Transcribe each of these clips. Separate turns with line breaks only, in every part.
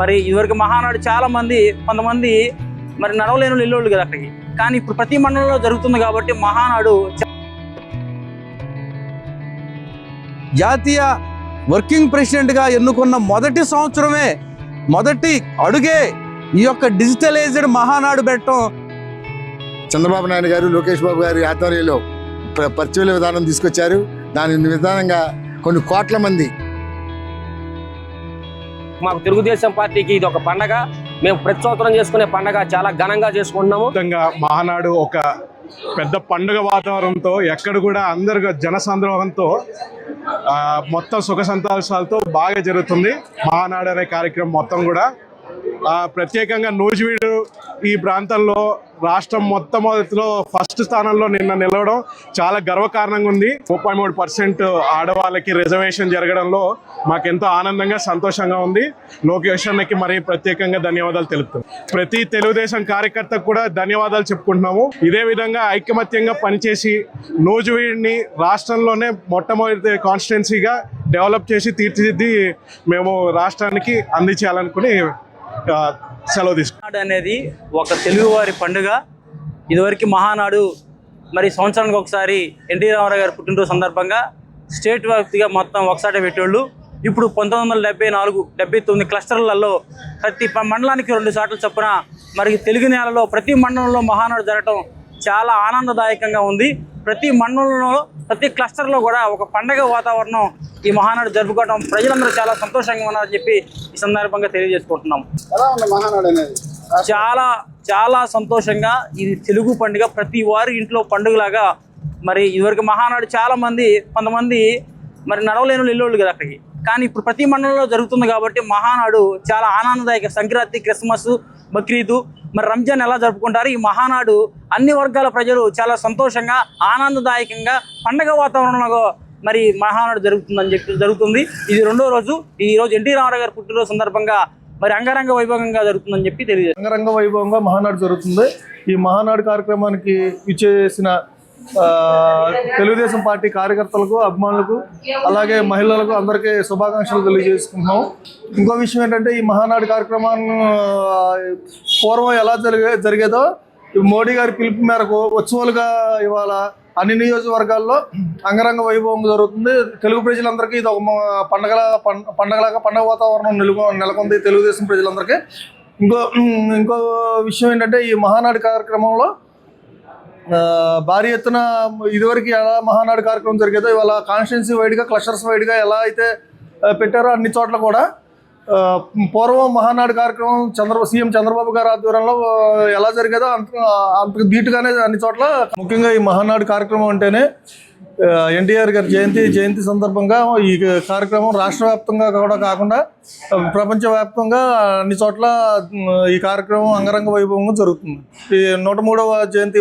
మరి ఇదివరకు మహానాడు చాలా మంది కొంతమంది మరి నడవలేని వెళ్ళేవాళ్ళు కదా అక్కడికి, కానీ ఇప్పుడు ప్రతి మండలంలో జరుగుతుంది కాబట్టి మహానాడు
జాతీయ వర్కింగ్ ప్రెసిడెంట్గా ఎన్నుకున్న మొదటి సంవత్సరమే మొదటి అడుగే ఈ యొక్క డిజిటలైజ్డ్ మహానాడు పెట్టడం.
చంద్రబాబు నాయుడు గారు లోకేష్ బాబు గారి ఆధ్వర్యంలో పరిచయ విధానం తీసుకొచ్చారు. దాని విధానంగా కొన్ని కోట్ల మంది
మాకు తెలుగుదేశం పార్టీకి ఇది ఒక పండగ. మేము ప్రతి సంవత్సరం చేసుకునే పండగ చాలా ఘనంగా చేసుకుంటున్నాము.
మహానాడు ఒక పెద్ద పండుగ వాతావరణంతో ఎక్కడ కూడా అందరు జనసంద్రోహంతో మొత్తం సుఖ సంతోషాలతో బాగా జరుగుతుంది. మహానాడు అనే కార్యక్రమం మొత్తం కూడా ప్రత్యేకంగా నూజివీడు ఈ ప్రాంతంలో రాష్ట్రం మొట్టమొదటిలో ఫస్ట్ స్థానంలో నిన్న నిలవడం చాలా గర్వకారణంగా ఉంది. 33% ఆడవాళ్ళకి రిజర్వేషన్ జరగడంలో మాకెంతో ఆనందంగా సంతోషంగా ఉంది. లోకేష్ అన్నకి మరి ప్రత్యేకంగా ధన్యవాదాలు తెలుపుతాం. ప్రతి తెలుగుదేశం కార్యకర్తకు కూడా ధన్యవాదాలు చెప్పుకుంటున్నాము. ఇదే విధంగా ఐకమత్యంగా పనిచేసి నూజివీడిని రాష్ట్రంలోనే మొట్టమొదటి కాన్స్టిట్యున్సీగా డెవలప్ చేసి తీర్చిదిద్ది మేము రాష్ట్రానికి అందించాలనుకుని సెలవు తీసుకున్నాడు.
అనేది ఒక తెలుగువారి పండుగ. ఇదివరకు మహానాడు మరి సంవత్సరానికి ఒకసారి ఎన్టీ రామారావు గారి పుట్టినరోజు సందర్భంగా స్టేట్ వ్యాప్తిగా మొత్తం ఒకసారి పెట్టేవాళ్ళు. ఇప్పుడు 1974-79 క్లస్టర్లలో ప్రతి మండలానికి 2 సార్లు చొప్పున మరి తెలుగు నేలలో ప్రతి మండలంలో మహానాడు జరగటం చాలా ఆనందదాయకంగా ఉంది. ప్రతి మండలంలో ప్రతి క్లస్టర్లో కూడా ఒక పండగ వాతావరణం ఈ మహానాడు జరుపుకోవడం ప్రజలందరూ చాలా సంతోషంగా ఉన్నారని చెప్పి ఈ సందర్భంగా తెలియజేసుకుంటున్నాం. చాలా చాలా సంతోషంగా ఇది తెలుగు పండుగ, ప్రతి వారి ఇంట్లో పండుగలాగా. మరి ఇదివరకు మహానాడు చాలా మంది కొంతమంది మరి నడవలేని వెళ్ళేవాళ్ళు కదా అక్కడికి, కానీ ఇప్పుడు ప్రతి మండలంలో జరుగుతుంది కాబట్టి మహానాడు చాలా ఆనందదాయక. సంక్రాంతి, క్రిస్మస్, బక్రీదు, మరి రంజాన్ ఎలా జరుపుకుంటారు, ఈ మహానాడు అన్ని వర్గాల ప్రజలు చాలా సంతోషంగా ఆనందదాయకంగా పండగ వాతావరణంలో మరి మహానాడు జరుగుతుంది. ఇది 2వ రోజు. ఈ రోజు ఎన్టీ రామారావు గారి పుట్టినరోజు సందర్భంగా మరి అంగరంగ వైభవంగా జరుగుతుందని చెప్పి తెలియజేస్తారు.
అంగరంగ వైభవంగా మహానాడు జరుగుతుంది. ఈ మహానాడు కార్యక్రమానికి ఇచ్చేసిన తెలుగుదేశం పార్టీ కార్యకర్తలకు, అభిమానులకు, అలాగే మహిళలకు అందరికీ శుభాకాంక్షలు తెలియజేసుకుంటున్నాం. ఇంకో విషయం ఏంటంటే ఈ మహానాడు కార్యక్రమాన్ని పూర్వం ఎలా జరిగేదో మోడీ గారి పిలుపు మేరకు ఉత్సవాలుగా ఇవాళ అన్ని నియోజకవర్గాల్లో అంగరంగ వైభవంగా జరుగుతుంది. తెలుగు ప్రజలందరికీ ఇది ఒక పండగలాగా పండగ వాతావరణం నెలకొంది తెలుగుదేశం ప్రజలందరికీ. ఇంకో విషయం ఏంటంటే ఈ మహానాడు కార్యక్రమంలో భారీ ఎత్తున ఇదివరకు ఎలా మహానాడు కార్యక్రమం జరిగేదో ఇవాళ కాన్స్టిట్యున్సీ వైడ్గా, క్లస్టర్స్ వైడ్గా ఎలా అయితే పెట్టారో అన్ని చోట్ల కూడా పూర్వం మహానాడు కార్యక్రమం సీఎం చంద్రబాబు గారి ఆధ్వర్యంలో ఎలా జరిగేదో అంతకు ధీటుగానే అన్ని చోట్ల. ముఖ్యంగా ఈ మహానాడు కార్యక్రమం అంటేనే ఎన్టీఆర్ గారి జయంతి సందర్భంగా ఈ కార్యక్రమం రాష్ట్ర వ్యాప్తంగా కూడా కాకుండా ప్రపంచవ్యాప్తంగా అన్ని చోట్ల ఈ కార్యక్రమం అంగరంగ వైభవంగా జరుగుతుంది. ఈ 103వ జయంతి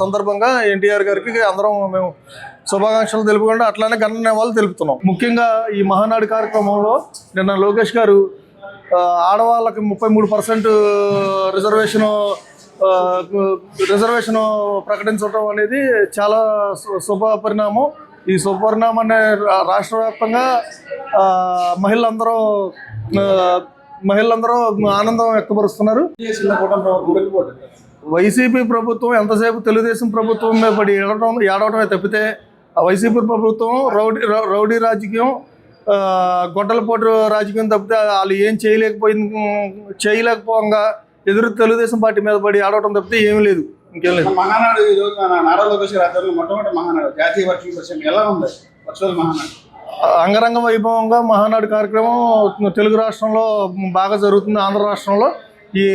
సందర్భంగా ఎన్టీఆర్ గారికి అందరం మేము శుభాకాంక్షలు తెలుపుకుంటూ అట్లానే ఘననివాళులు తెలుపుతున్నాం. ముఖ్యంగా ఈ మహానాడు కార్యక్రమంలో నిన్న లోకేష్ గారు ఆడవాళ్ళకి 33% రిజర్వేషన్ ప్రకటించడం అనేది చాలా శుభ పరిణామం. ఈ శుభ పరిణామాన్ని రాష్ట్ర వ్యాప్తంగా మహిళలందరూ ఆనందం వ్యక్తపరుస్తున్నారు. వైసీపీ ప్రభుత్వం ఎంతసేపు తెలుగుదేశం ప్రభుత్వం మీద పడి ఏడవటమే తప్పితే వైసీపీ ప్రభుత్వం రౌడీ రాజకీయం, గొడ్డలపోటు రాజకీయం తప్పితే వాళ్ళు ఏం చేయలేకపోగా ఎదురు తెలుగుదేశం పార్టీ మీద పడి ఆడవటం తప్పితే ఏమీ లేదు, ఇంకేం లేదు.
మహానాడు ఈ రోజు నారా లోకేష్ గారి ఆధ్వర్యంలో మొట్టమొదటి మహానాడు జాతీయ వర్కింగ్ ప్రెసిడెంట్ ఎలా ఉంది వర్చువల్ మహానాడు?
అంగరంగ వైభవంగా మహానాడు కార్యక్రమం తెలుగు రాష్ట్రంలో బాగా జరుగుతుంది. ఆంధ్ర రాష్ట్రంలో ఈ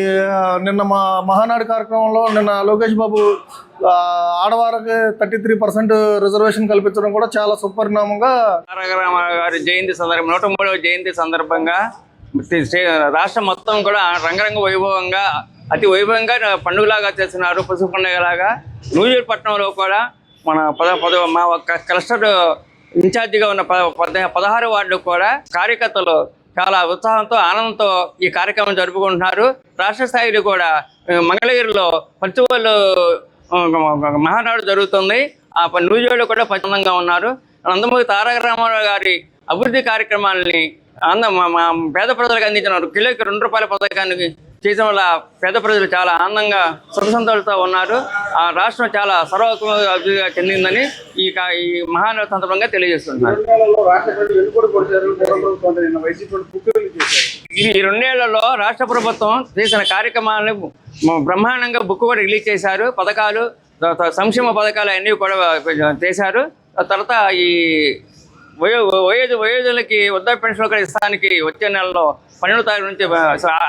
నిన్న మహానాడు కార్యక్రమంలో నిన్న లోకేష్ బాబు ఆడవారికి 33% రిజర్వేషన్ కల్పించడం కూడా చాలా సుపరిణామంగా.
గారి జయంతి సందర్భంగా 103వ జయంతి సందర్భంగా రాష్ట్రం మొత్తం కూడా రంగరంగ వైభవంగా అతి వైభవంగా పండుగలాగా చేస్తున్నారు. పసుపు పండుగలాగా నూజివీడు పట్టణంలో కూడా మన మా క్లస్టర్ ఇన్ఛార్జిగా ఉన్న 16 వార్డులు కూడా కార్యకర్తలు చాలా ఉత్సాహంతో, ఆనందంతో ఈ కార్యక్రమం జరుపుకుంటున్నారు. రాష్ట్ర స్థాయిలో కూడా మంగళగిరిలో పచ్చివాళ్ళు మహానాడు జరుగుతుంది. ఆ నూజివీడులో కూడా పచ్చందంగా ఉన్నారు. నందమూరి తారక రామారావు గారి అభివృద్ధి కార్యక్రమాలని మా పేద ప్రజలకు అందించినారు. కిలోకి ₹2 పథకాన్ని చేయడం వల్ల పేద ప్రజలు చాలా ఆనందంగా సుఖ సంతోషాలతో ఉన్నారు. ఆ రాష్ట్రం చాలా సర్వోత్తమంగా అభివృద్ధిగా చెందిందని ఈ మహానాడు సందర్భంగా తెలియజేస్తున్నారు. ఈ 2 ఏళ్లలో రాష్ట్ర ప్రభుత్వం చేసిన కార్యక్రమాలను బ్రహ్మాండంగా బుక్ కూడా రిలీజ్ చేశారు. పథకాలు, సంక్షేమ పథకాలు అన్నీ కూడా చేశారు. తర్వాత ఈ వయోజనులకి వృద్ధాప్య పెన్షన్ కూడా ఇస్తానికి వచ్చే నెలలో 12వ తారీఖు నుంచి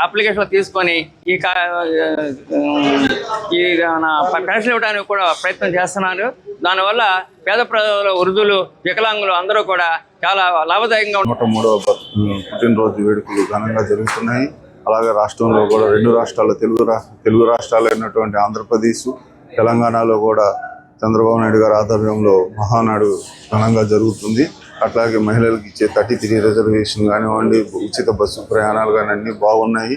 అప్లికేషన్లు తీసుకొని ఈ పెన్షన్ ఇవ్వడానికి కూడా ప్రయత్నం చేస్తున్నారు. దానివల్ల పేద ప్రజలు, వృద్ధులు, వికలాంగులు అందరూ కూడా చాలా లాభదాయకంగా
103వ పుట్టినరోజు వేడుకలు ఘనంగా జరుగుతున్నాయి. అలాగే రాష్ట్రంలో కూడా 2 రాష్ట్రాలు, తెలుగు రాష్ట్రాలు అయినటువంటి ఆంధ్రప్రదేశ్, తెలంగాణలో కూడా చంద్రబాబు నాయుడు గారి ఆధ్వర్యంలో మహానాడు ఘనంగా జరుగుతుంది. అట్లాగే మహిళలకు ఇచ్చే 33 రిజర్వేషన్ కానివ్వండి, ఉచిత బస్సు ప్రయాణాలు కానీ అన్నీ బాగున్నాయి,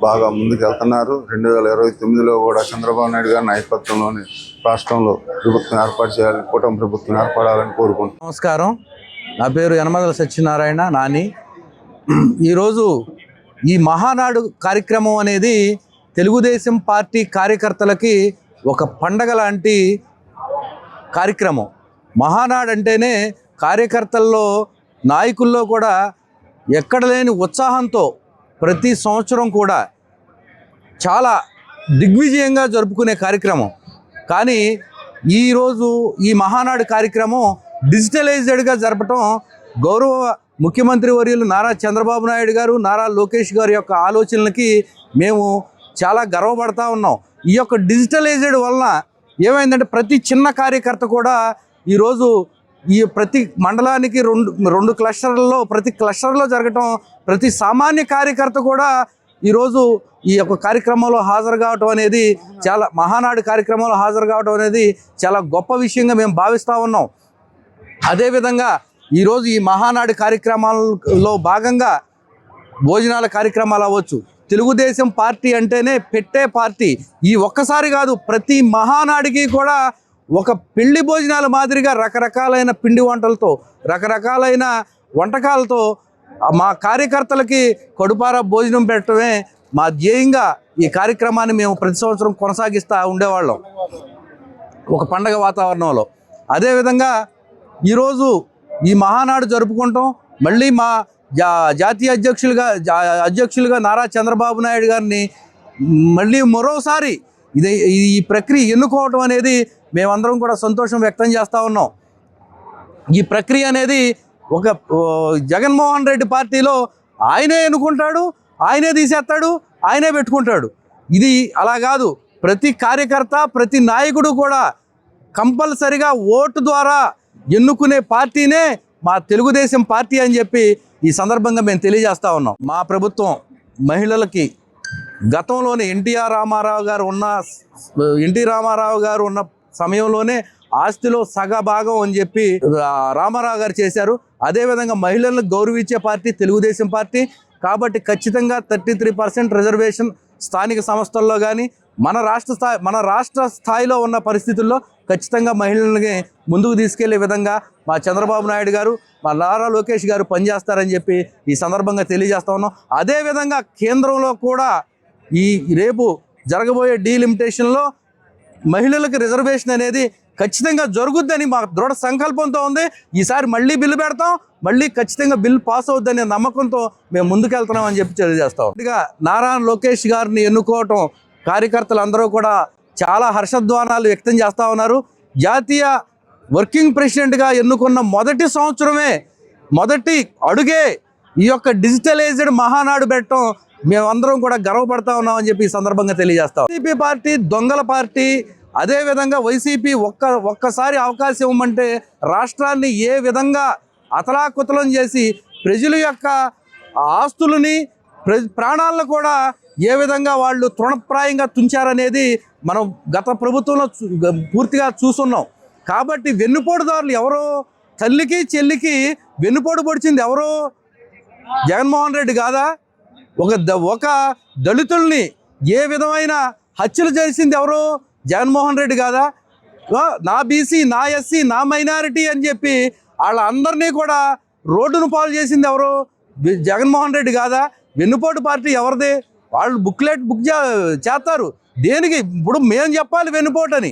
బాగా ముందుకు వెళ్తున్నారు. 2029లో కూడా చంద్రబాబు నాయుడు గారి నాయకత్వంలోని రాష్ట్రంలో ప్రభుత్వం ఏర్పాటు చేయాలని, కూటమి ప్రభుత్వం ఏర్పడాలని కోరుకుంటున్నాను.
నమస్కారం, నా పేరు యనమదల సత్యనారాయణ నాని. ఈరోజు ఈ మహానాడు కార్యక్రమం అనేది తెలుగుదేశం పార్టీ కార్యకర్తలకి ఒక పండగ లాంటి కార్యక్రమం. మహానాడు అంటేనే కార్యకర్తల్లో, నాయకుల్లో కూడా ఎక్కడ లేని ఉత్సాహంతో ప్రతి సంవత్సరం కూడా చాలా దిగ్విజయంగా జరుపుకునే కార్యక్రమం. కానీ ఈరోజు ఈ మహానాడు కార్యక్రమం డిజిటలైజ్డ్గా జరపటం గౌరవ ముఖ్యమంత్రి వర్యులు నారా చంద్రబాబు నాయుడు గారు, నారా లోకేష్ గారి యొక్క ఆలోచనలకి మేము చాలా గర్వపడతా ఉన్నాం. ఈ యొక్క డిజిటలైజ్డ్ వలన ఏమైందంటే ప్రతి చిన్న కార్యకర్త కూడా ఈరోజు ఈ ప్రతి మండలానికి రెండు క్లస్టర్లలో, ప్రతి క్లస్టర్లో జరగటం, ప్రతి సామాన్య కార్యకర్త కూడా ఈరోజు ఈ యొక్క కార్యక్రమంలో హాజరు కావటం అనేది చాలా, మహానాడు కార్యక్రమంలో హాజరు కావటం అనేది చాలా గొప్ప విషయంగా మేము భావిస్తూ ఉన్నాం. అదేవిధంగా ఈరోజు ఈ మహానాడు కార్యక్రమాలలో భాగంగా భోజనాల కార్యక్రమాలు అవ్వచ్చు. తెలుగుదేశం పార్టీ అంటేనే పెట్టే పార్టీ. ఈ ఒక్కసారి కాదు, ప్రతి మహానాడికి కూడా ఒక పెళ్లి భోజనాల మాదిరిగా రకరకాలైన పిండి వంటలతో, రకరకాలైన వంటకాలతో మా కార్యకర్తలకి కడుపారా భోజనం పెట్టడమే మా ధ్యేయంగా ఈ కార్యక్రమాన్ని మేము ప్రతి సంవత్సరం కొనసాగిస్తూ ఉండేవాళ్ళం ఒక పండగ వాతావరణంలో. అదేవిధంగా ఈరోజు ఈ మహానాడు జరుపుకుంటాం. మళ్ళీ మా జాతీయ అధ్యక్షులుగా నారా చంద్రబాబు నాయుడు గారిని మళ్ళీ మరోసారి ఈ ప్రక్రియ ఎన్నుకోవటం అనేది మేమందరం కూడా సంతోషం వ్యక్తం చేస్తూ ఉన్నాం. ఈ ప్రక్రియ అనేది ఒక జగన్మోహన్ రెడ్డి పార్టీలో ఆయనే ఎన్నుకుంటాడు, ఆయనే తీసేస్తాడు, ఆయనే పెట్టుకుంటాడు. ఇది అలా కాదు. ప్రతి కార్యకర్త, ప్రతి నాయకుడు కూడా కంపల్సరిగా ఓటు ద్వారా ఎన్నుకునే పార్టీనే మా తెలుగుదేశం పార్టీ అని చెప్పి ఈ సందర్భంగా మేము తెలియజేస్తూ ఉన్నాం. మా ప్రభుత్వం మహిళలకి గతంలోనే ఎన్టీ రామారావు గారు ఉన్న సమయంలోనే ఆస్తిలో సగభాగం అని చెప్పి రామారావు గారు చేశారు. అదేవిధంగా మహిళలను గౌరవించే పార్టీ తెలుగుదేశం పార్టీ. కాబట్టి ఖచ్చితంగా 33% రిజర్వేషన్ స్థానిక సంస్థల్లో కానీ మన రాష్ట్ర స్థాయిలో ఉన్న పరిస్థితుల్లో ఖచ్చితంగా మహిళలకి ముందుకు తీసుకెళ్లే విధంగా మా చంద్రబాబు నాయుడు గారు, మా నారా లోకేష్ గారు పనిచేస్తారని చెప్పి ఈ సందర్భంగా తెలియజేస్తా ఉన్నాం. అదేవిధంగా కేంద్రంలో కూడా ఈ రేపు జరగబోయే డీలిమిటేషన్లో మహిళలకు రిజర్వేషన్ అనేది ఖచ్చితంగా జరుగుద్దని మా దృఢ సంకల్పంతో ఉంది. ఈసారి మళ్ళీ బిల్లు పెడతాం, మళ్ళీ ఖచ్చితంగా బిల్లు పాస్ అవుద్దనే నమ్మకంతో మేము ముందుకెళ్తున్నాం అని చెప్పి తెలియజేస్తాం. ఇక నారా లోకేష్ గారిని ఎన్నుకోవటం కార్యకర్తలు అందరూ కూడా చాలా హర్షధ్వానాలు వ్యక్తం చేస్తూ ఉన్నారు. జాతీయ వర్కింగ్ ప్రెసిడెంట్గా ఎన్నుకున్న మొదటి అడుగే ఈ యొక్క డిజిటలైజ్డ్ మహానాడు పెట్టడం మేమందరం కూడా గర్వపడతా ఉన్నామని చెప్పి ఈ సందర్భంగా తెలియజేస్తాం. వైసీపీ పార్టీ దొంగల పార్టీ. అదేవిధంగా వైసీపీ ఒక్కసారి అవకాశం ఇవ్వమంటే రాష్ట్రాన్ని ఏ విధంగా అతలాకుతలం చేసి ప్రజల యొక్క ఆస్తులని, ప్రాణాలను కూడా ఏ విధంగా వాళ్ళు తృణప్రాయంగా తుంచారనేది మనం గత ప్రభుత్వంలో పూర్తిగా చూస్తున్నాం. కాబట్టి వెన్నుపోటుదారులు ఎవరో, తల్లికి చెల్లికి వెన్నుపోటు పొడిచింది ఎవరో జగన్మోహన్ రెడ్డి కాదా? ఒక దళితుల్ని ఏ విధమైన హత్యలు చేసింది ఎవరో జగన్మోహన్ రెడ్డి కాదా? నా బీసీ, నా ఎస్సీ, నా మైనారిటీ అని చెప్పి వాళ్ళందరినీ కూడా రోడ్డును పాలు చేసింది ఎవరో జగన్మోహన్ రెడ్డి కాదా? వెన్నుపోటు పార్టీ ఎవరిది? వాళ్ళు బుక్లెట్ బుక్ చేస్తారు. దేనికి? ఇప్పుడు మేము చెప్పాలి వెన్నుపోటు అని.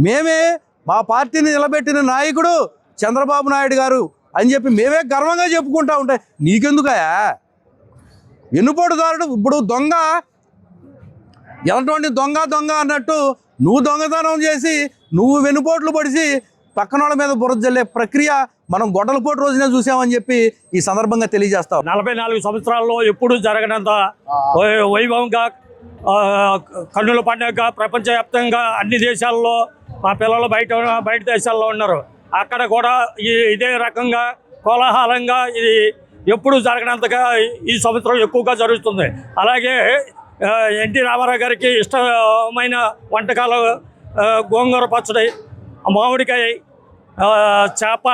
మేమే మా పార్టీని నిలబెట్టిన నాయకుడు చంద్రబాబు నాయుడు గారు అని చెప్పి మేమే గర్వంగా చెప్పుకుంటా ఉంటాయి. నీకెందుకయా వెన్నుపోటుదారుడు? ఇప్పుడు దొంగ ఎలాంటి దొంగ అన్నట్టు నువ్వు దొంగతనం చేసి నువ్వు వెన్నుపోట్లు పడిసి పక్కన వాళ్ళ మీద బురద జల్లే ప్రక్రియ మనం గొడ్డలపోటు రోజునే చూసామని చెప్పి ఈ సందర్భంగా తెలియజేస్తాం.
44 సంవత్సరాల్లో ఎప్పుడూ జరగనంత వైభవంగా కన్నుల పండుగ ప్రపంచవ్యాప్తంగా అన్ని దేశాల్లో మా పిల్లలు బయట దేశాల్లో ఉన్నారు. అక్కడ కూడా ఇదే రకంగా కోలాహలంగా ఇది ఎప్పుడు జరగనంతగా ఈ సంవత్సరం ఎక్కువగా జరుగుతుంది. అలాగే ఎన్టీ రామారావు గారికి ఇష్టమైన వంటకాలు గోంగూర పచ్చడి, మామిడికాయ, చేప,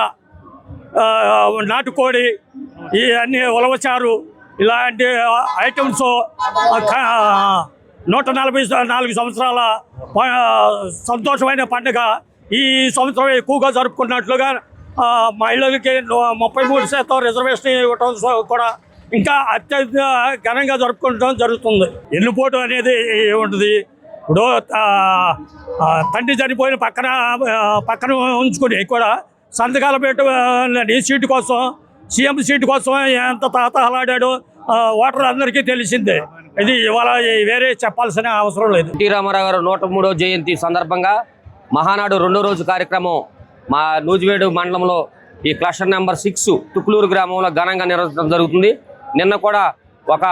నాటుకోడి, ఈ అన్ని ఉలవచారు ఇలాంటి ఐటమ్స్ 144 సంవత్సరాల సంతోషమైన పండుగ ఈ సంవత్సరం ఎక్కువగా జరుపుకున్నట్లుగా మహిళలకి 33% రిజర్వేషన్ ఇవ్వటం కూడా ఇంకా అత్యంత ఘనంగా జరుపుకోవడం జరుగుతుంది. ఎన్నుపోటు అనేది ఉంటుంది. ఇప్పుడు తండ్రి చనిపోయిన పక్కన ఉంచుకుని కూడా సంతకాలు పెట్టి సీటు కోసం, సీఎం సీటు కోసం ఎంత తాతహలాడాడో ఓటర్ అందరికీ తెలిసిందే. ఇది ఇవాళ వేరే చెప్పాల్సిన అవసరం లేదు.
ఎన్టీ రామారావు గారు 103వ జయంతి సందర్భంగా మహానాడు 2వ రోజు కార్యక్రమం మా నూజివేడు మండలంలో ఈ క్లస్టర్ నెంబర్ 6 తుకులూరు గ్రామంలో ఘనంగా నిర్వహించడం జరుగుతుంది. నిన్న కూడా ఒక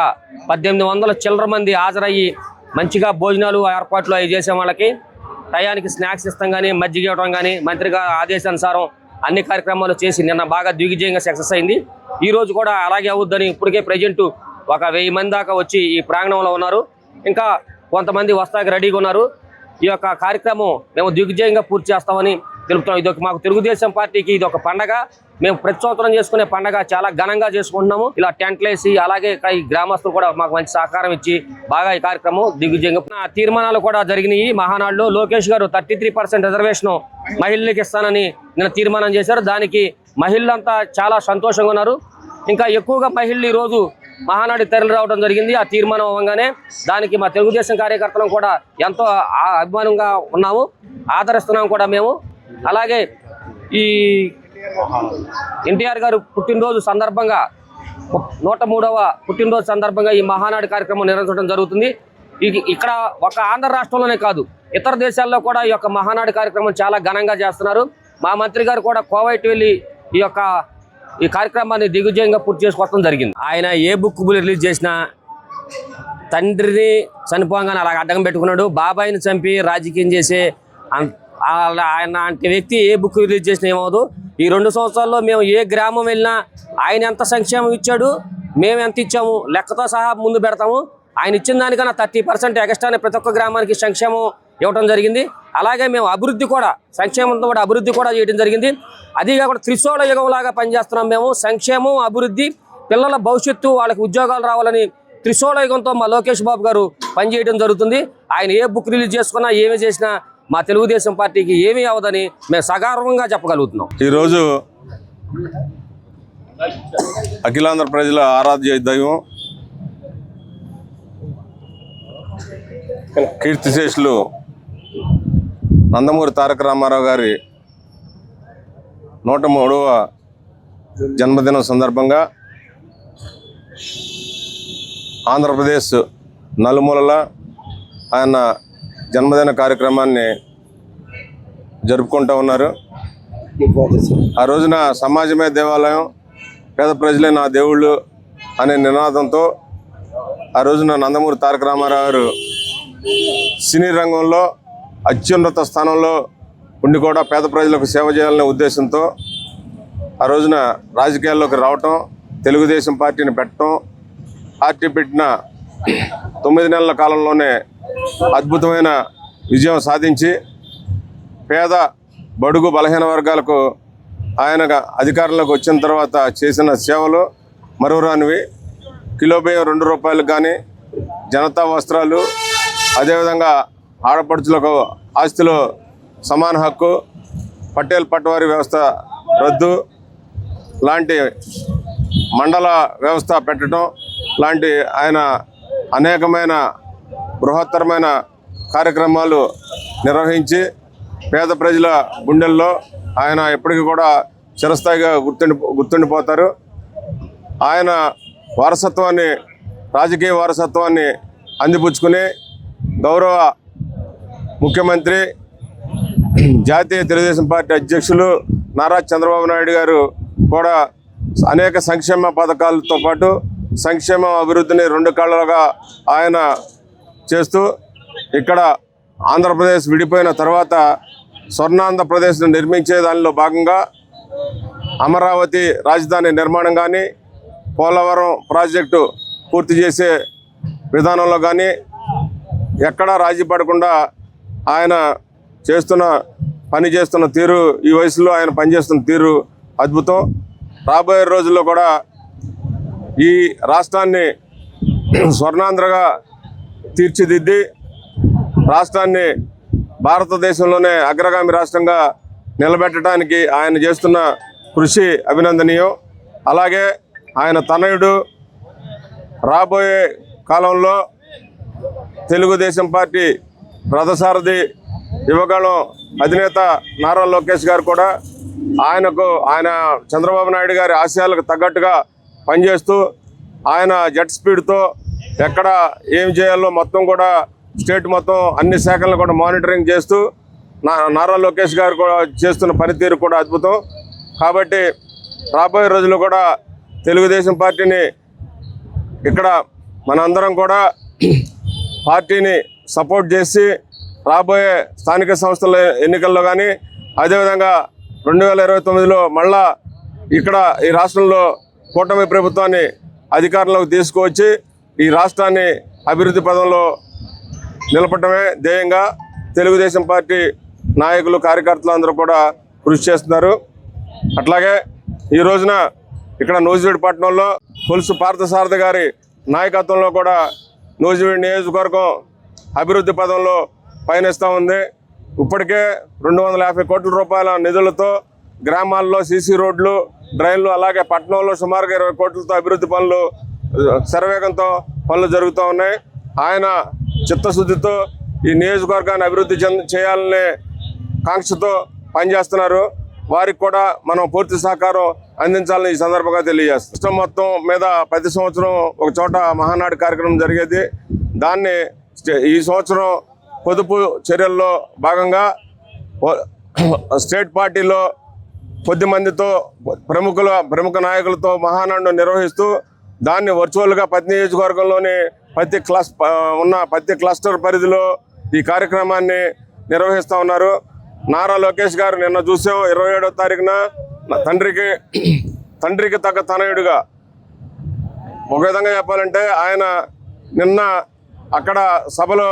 1800 చిల్లర మంది హాజరయ్యి మంచిగా భోజనాలు ఏర్పాట్లు అవి చేసే వాళ్ళకి టయానికి స్నాక్స్ ఇస్తాం కానీ, మజ్జిగ ఇవ్వడం కానీ, మంత్రి గారి ఆదేశానుసారం అన్ని కార్యక్రమాలు చేసి నిన్న బాగా దిగ్విజయంగా సక్సెస్ అయింది. ఈరోజు కూడా అలాగే అవుద్దని ఇప్పటికే ప్రజెంట్ ఒక 1000 మంది దాకా వచ్చి ఈ ప్రాంగణంలో ఉన్నారు. ఇంకా కొంతమంది వస్తాకి రెడీగా ఉన్నారు. ఈ యొక్క కార్యక్రమం మేము దిగ్విజయంగా పూర్తి చేస్తామని తెలుపుతాం. ఇది మాకు తెలుగుదేశం పార్టీకి ఇది ఒక పండగ. మేము ప్రతి సంవత్సరం చేసుకునే పండగ చాలా ఘనంగా చేసుకుంటున్నాము. ఇలా టెంట్లు వేసి అలాగే ఈ గ్రామస్తులు కూడా మాకు మంచి సహకారం ఇచ్చి బాగా ఈ కార్యక్రమం దిగ్విజయంగా తీర్మానాలు కూడా జరిగినాయి. మహానాడులో లోకేష్ గారు 33% రిజర్వేషన్ మహిళలకు ఇస్తానని నిన్న తీర్మానం చేశారు. దానికి మహిళలంతా చాలా సంతోషంగా ఉన్నారు. ఇంకా ఎక్కువగా మహిళలు ఈరోజు మహానాడు తరలి రావడం జరిగింది. ఆ తీర్మానం అవ్వగానే దానికి మా తెలుగుదేశం కార్యకర్తలను కూడా ఎంతో అభిమానంగా ఉన్నాము, ఆదరిస్తున్నాము కూడా మేము. అలాగే ఈ ఎన్టీఆర్ గారు పుట్టినరోజు సందర్భంగా 103వ పుట్టినరోజు సందర్భంగా ఈ మహానాడు కార్యక్రమం నిర్వహించడం జరుగుతుంది. ఇక్కడ ఒక ఆంధ్ర రాష్ట్రంలోనే కాదు, ఇతర దేశాల్లో కూడా ఈ యొక్క మహానాడు కార్యక్రమం చాలా ఘనంగా చేస్తున్నారు. మా మంత్రి గారు కూడా కోవైట్ వెళ్ళి ఈ కార్యక్రమాన్ని దిగ్విజయంగా పూర్తి చేసుకోవడం జరిగింది. ఆయన ఏ బుక్ రిలీజ్ చేసినా తండ్రిని చనిపోగానే అలా అడ్డం పెట్టుకున్నాడు. బాబాయిని చంపి రాజకీయం చేసే ఆయన అంటే వ్యక్తి ఏ బుక్ రిలీజ్ చేసినా ఏమవుదు. ఈ 2 సంవత్సరాల్లో మేము ఏ గ్రామం వెళ్ళినా ఆయన ఎంత సంక్షేమం ఇచ్చాడు, మేము ఎంత ఇచ్చాము లెక్కతో సహా ముందు పెడతాము. ఆయన ఇచ్చిన దానికన్నా 30% ఎక్స్ట్రానే ప్రతి ఒక్క గ్రామానికి సంక్షేమం ఇవ్వడం జరిగింది. అలాగే మేము అభివృద్ధి కూడా, సంక్షేమంతో కూడా అభివృద్ధి కూడా చేయడం జరిగింది. అది కాకుండా త్రిశూల యుగంలాగా పనిచేస్తున్నాం మేము. సంక్షేమం, అభివృద్ధి, పిల్లల భవిష్యత్తు, వాళ్ళకి ఉద్యోగాలు రావాలని త్రిశూల యుగంతో మా లోకేష్ బాబు గారు పనిచేయడం జరుగుతుంది. ఆయన ఏ బుక్ రిలీజ్ చేసుకున్నా ఏమి చేసినా మా తెలుగుదేశం పార్టీకి ఏమీ అవదని మేము సగర్వంగా చెప్పగలుగుతున్నాం.
ఈరోజు అఖిలాంధ్ర ప్రజల ఆరాధ్య దైవం కీర్తిశేషులు నందమూరి తారక రామారావు గారి 103వ జన్మదినం సందర్భంగా ఆంధ్రప్రదేశ్ నలుమూలల ఆయన జన్మదిన కార్యక్రమాన్ని జరుపుకుంటూ ఉన్నారు. ఆ రోజున సమాజమే దేవాలయం, పేద ప్రజలే నా దేవుళ్ళు అనే నినాదంతో ఆ రోజున నందమూరి తారక రామారావు గారు సినీ రంగంలో అత్యున్నత స్థానంలో ఉండి కూడా పేద ప్రజలకు సేవ చేయాలనే ఉద్దేశంతో ఆ రోజున రాజకీయాల్లోకి రావటం, తెలుగుదేశం పార్టీని పెట్టడం, పార్టీ పెట్టిన 9 నెలల కాలంలోనే అద్భుతమైన విజయం సాధించి పేద బడుగు బలహీన వర్గాలకు ఆయన అధికారంలోకి వచ్చిన తర్వాత చేసిన సేవలు మరువరానివి. కిలో బియ్యం 2 రూపాయలకు కానీ, జనతా వస్త్రాలు, అదేవిధంగా ఆడపడుచులకు ఆస్తిలో సమాన హక్కు, పటేల్ పట్వారీ వ్యవస్థ రద్దు లాంటి
మండల వ్యవస్థ పెట్టడం లాంటి ఆయన అనేకమైన బృహత్తరమైన కార్యక్రమాలు నిర్వహించి పేద ప్రజల గుండెల్లో ఆయన ఎప్పటికీ కూడా చిరస్థాయిగా గుర్తుండిపోతారు. ఆయన వారసత్వాన్ని, రాజకీయ వారసత్వాన్ని అందిపుచ్చుకుని గౌరవ ముఖ్యమంత్రి, జాతీయ తెలుగుదేశం పార్టీ అధ్యక్షులు నారా చంద్రబాబు నాయుడు గారు కూడా అనేక సంక్షేమ పథకాలతో పాటు సంక్షేమ అభివృద్ధిని రెండు కళ్ళలుగా ఆయన చేస్తూ ఇక్కడ ఆంధ్రప్రదేశ్ విడిపోయిన తర్వాత స్వర్ణాంధ్రప్రదేశ్ను నిర్మించే దానిలో భాగంగా అమరావతి రాజధాని నిర్మాణం కానీ, పోలవరం ప్రాజెక్టు పూర్తి చేసే విధానంలో కానీ ఎక్కడా రాజీ పడకుండా ఆయన పనిచేస్తున్న తీరు, ఈ వయసులో ఆయన పనిచేస్తున్న తీరు అద్భుతం. రాబోయే రోజుల్లో కూడా ఈ రాష్ట్రాన్ని స్వర్ణాంధ్రగా తీర్చిదిద్ది రాష్ట్రాన్ని భారతదేశంలోనే అగ్రగామి రాష్ట్రంగా నిలబెట్టడానికి ఆయన చేస్తున్న కృషి అభినందనీయం. అలాగే ఆయన తనయుడు రాబోయే కాలంలో తెలుగుదేశం పార్టీ రథసారథి యువగళం అధినేత నారా లోకేష్ గారు కూడా ఆయన చంద్రబాబు నాయుడు గారి ఆశయాలకు తగ్గట్టుగా పనిచేస్తూ ఆయన జెట్ స్పీడ్తో ఎక్కడ ఏం చేయాలో మొత్తం కూడా స్టేట్ మొత్తం అన్ని శాఖలను కూడా మానిటరింగ్ చేస్తూ నారా లోకేష్ గారు కూడా చేస్తున్న పనితీరు కూడా అద్భుతం. కాబట్టి రాబోయే రోజుల్లో కూడా తెలుగుదేశం పార్టీని ఇక్కడ మనందరం కూడా పార్టీని సపోర్ట్ చేసి రాబోయే స్థానిక సంస్థల ఎన్నికల్లో కానీ, అదేవిధంగా 2029లో మళ్ళా ఇక్కడ ఈ రాష్ట్రంలో కూటమి ప్రభుత్వాన్ని అధికారంలోకి తీసుకువచ్చి ఈ రాష్ట్రాన్ని అభివృద్ధి పదంలో నిలపడమే ధ్యేయంగా తెలుగుదేశం పార్టీ నాయకులు, కార్యకర్తలు అందరూ కూడా కృషి చేస్తున్నారు. అట్లాగే ఈ రోజున ఇక్కడ నూజివీడు పట్టణంలో కొలుసు పార్థసారథి గారి నాయకత్వంలో కూడా నూజివీడు నియోజకవర్గం అభివృద్ధి పదంలో పయనిస్తూ ఉంది. ఇప్పటికే 250 కోట్ల రూపాయల నిధులతో గ్రామాల్లో సీసీ రోడ్లు, డ్రైన్లు, అలాగే పట్టణంలో సుమారుగా 20 కోట్లతో అభివృద్ధి పనులు శరవేగంతో పనులు జరుగుతూ ఉన్నాయి. ఆయన చిత్తశుద్ధితో ఈ నియోజకవర్గాన్ని అభివృద్ధి చేయాలనే కాంక్షతో పనిచేస్తున్నారు. వారికి కూడా మనం పూర్తి సహకారం అందించాలని ఈ సందర్భంగా తెలియజేస్తాం. రాష్ట్రం మొత్తం మీద ప్రతి సంవత్సరం ఒక చోట మహానాడు కార్యక్రమం జరిగేది. దాన్ని ఈ సంవత్సరం పొదుపు చర్యల్లో భాగంగా స్టేట్ పార్టీలో కొద్ది మందితో ప్రముఖ నాయకులతో మహానాడును నిర్వహిస్తూ దాన్ని వర్చువల్గా ప్రతి నియోజకవర్గంలోని ప్రతి క్లస్టర్ పరిధిలో ఈ కార్యక్రమాన్ని నిర్వహిస్తూ ఉన్నారు. నారా లోకేష్ గారు నిన్న చూసాం 27వ తారీఖున తండ్రికి తగ్గ తనయుడిగా, ఒక విధంగా చెప్పాలంటే ఆయన నిన్న అక్కడ సభలో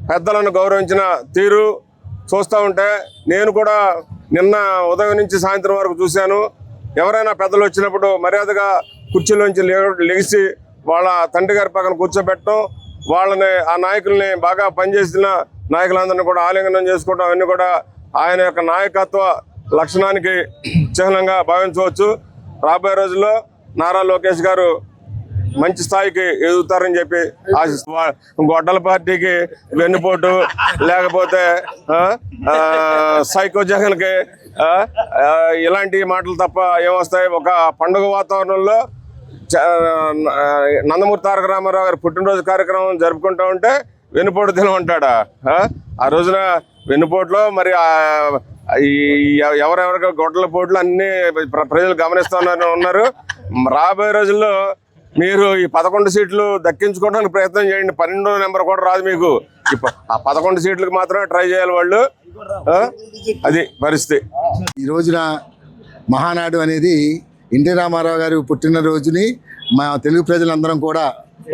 పెద్దలను గౌరవించిన తీరు చూస్తూ ఉంటే నేను కూడా నిన్న ఉదయం నుంచి సాయంత్రం వరకు చూశాను. ఎవరైనా పెద్దలు వచ్చినప్పుడు మర్యాదగా కుర్చీలోంచి లెగిసి వాళ్ళ తండ్రి గారి పక్కన కూర్చోబెట్టడం, వాళ్ళని ఆ నాయకుల్ని బాగా పనిచేసిన నాయకులందరినీ కూడా ఆలింగనం చేసుకోవడం అవన్నీ కూడా ఆయన యొక్క నాయకత్వ లక్షణానికి చిహ్నంగా భావించవచ్చు. రాబోయే రోజుల్లో నారా లోకేష్ గారు మంచి స్థాయికి ఎదుగుతారని చెప్పి గొడ్డల పార్టీకి వెన్నుపోటు, లేకపోతే సైకో జగన్కి ఇలాంటి మాటలు తప్ప ఏమొస్తాయి? ఒక పండుగ వాతావరణంలో నందమూరి తారక రామారావు గారి పుట్టినరోజు కార్యక్రమం జరుపుకుంటూ ఉంటే వెన్నుపోటు తినమంటాడా? ఆ రోజున వెన్నుపోటులో మరి ఎవరెవరికి గొడ్డల పోట్లు అన్నీ ప్రజలు గమనిస్తూ ఉన్నారు. రాబోయే రోజుల్లో మీరు ఈ 11 సీట్లు దక్కించుకోవడానికి ప్రయత్నం చేయండి. 12వ నెంబర్ కూడా రాదు మీకు. ఆ 11 సీట్లకు మాత్రమే ట్రై చేయాలి వాళ్ళు. అది పరిస్థితి.
ఈ రోజున మహానాడు అనేది ఎన్టీ రామారావు గారి పుట్టినరోజుని మా తెలుగు ప్రజలందరం కూడా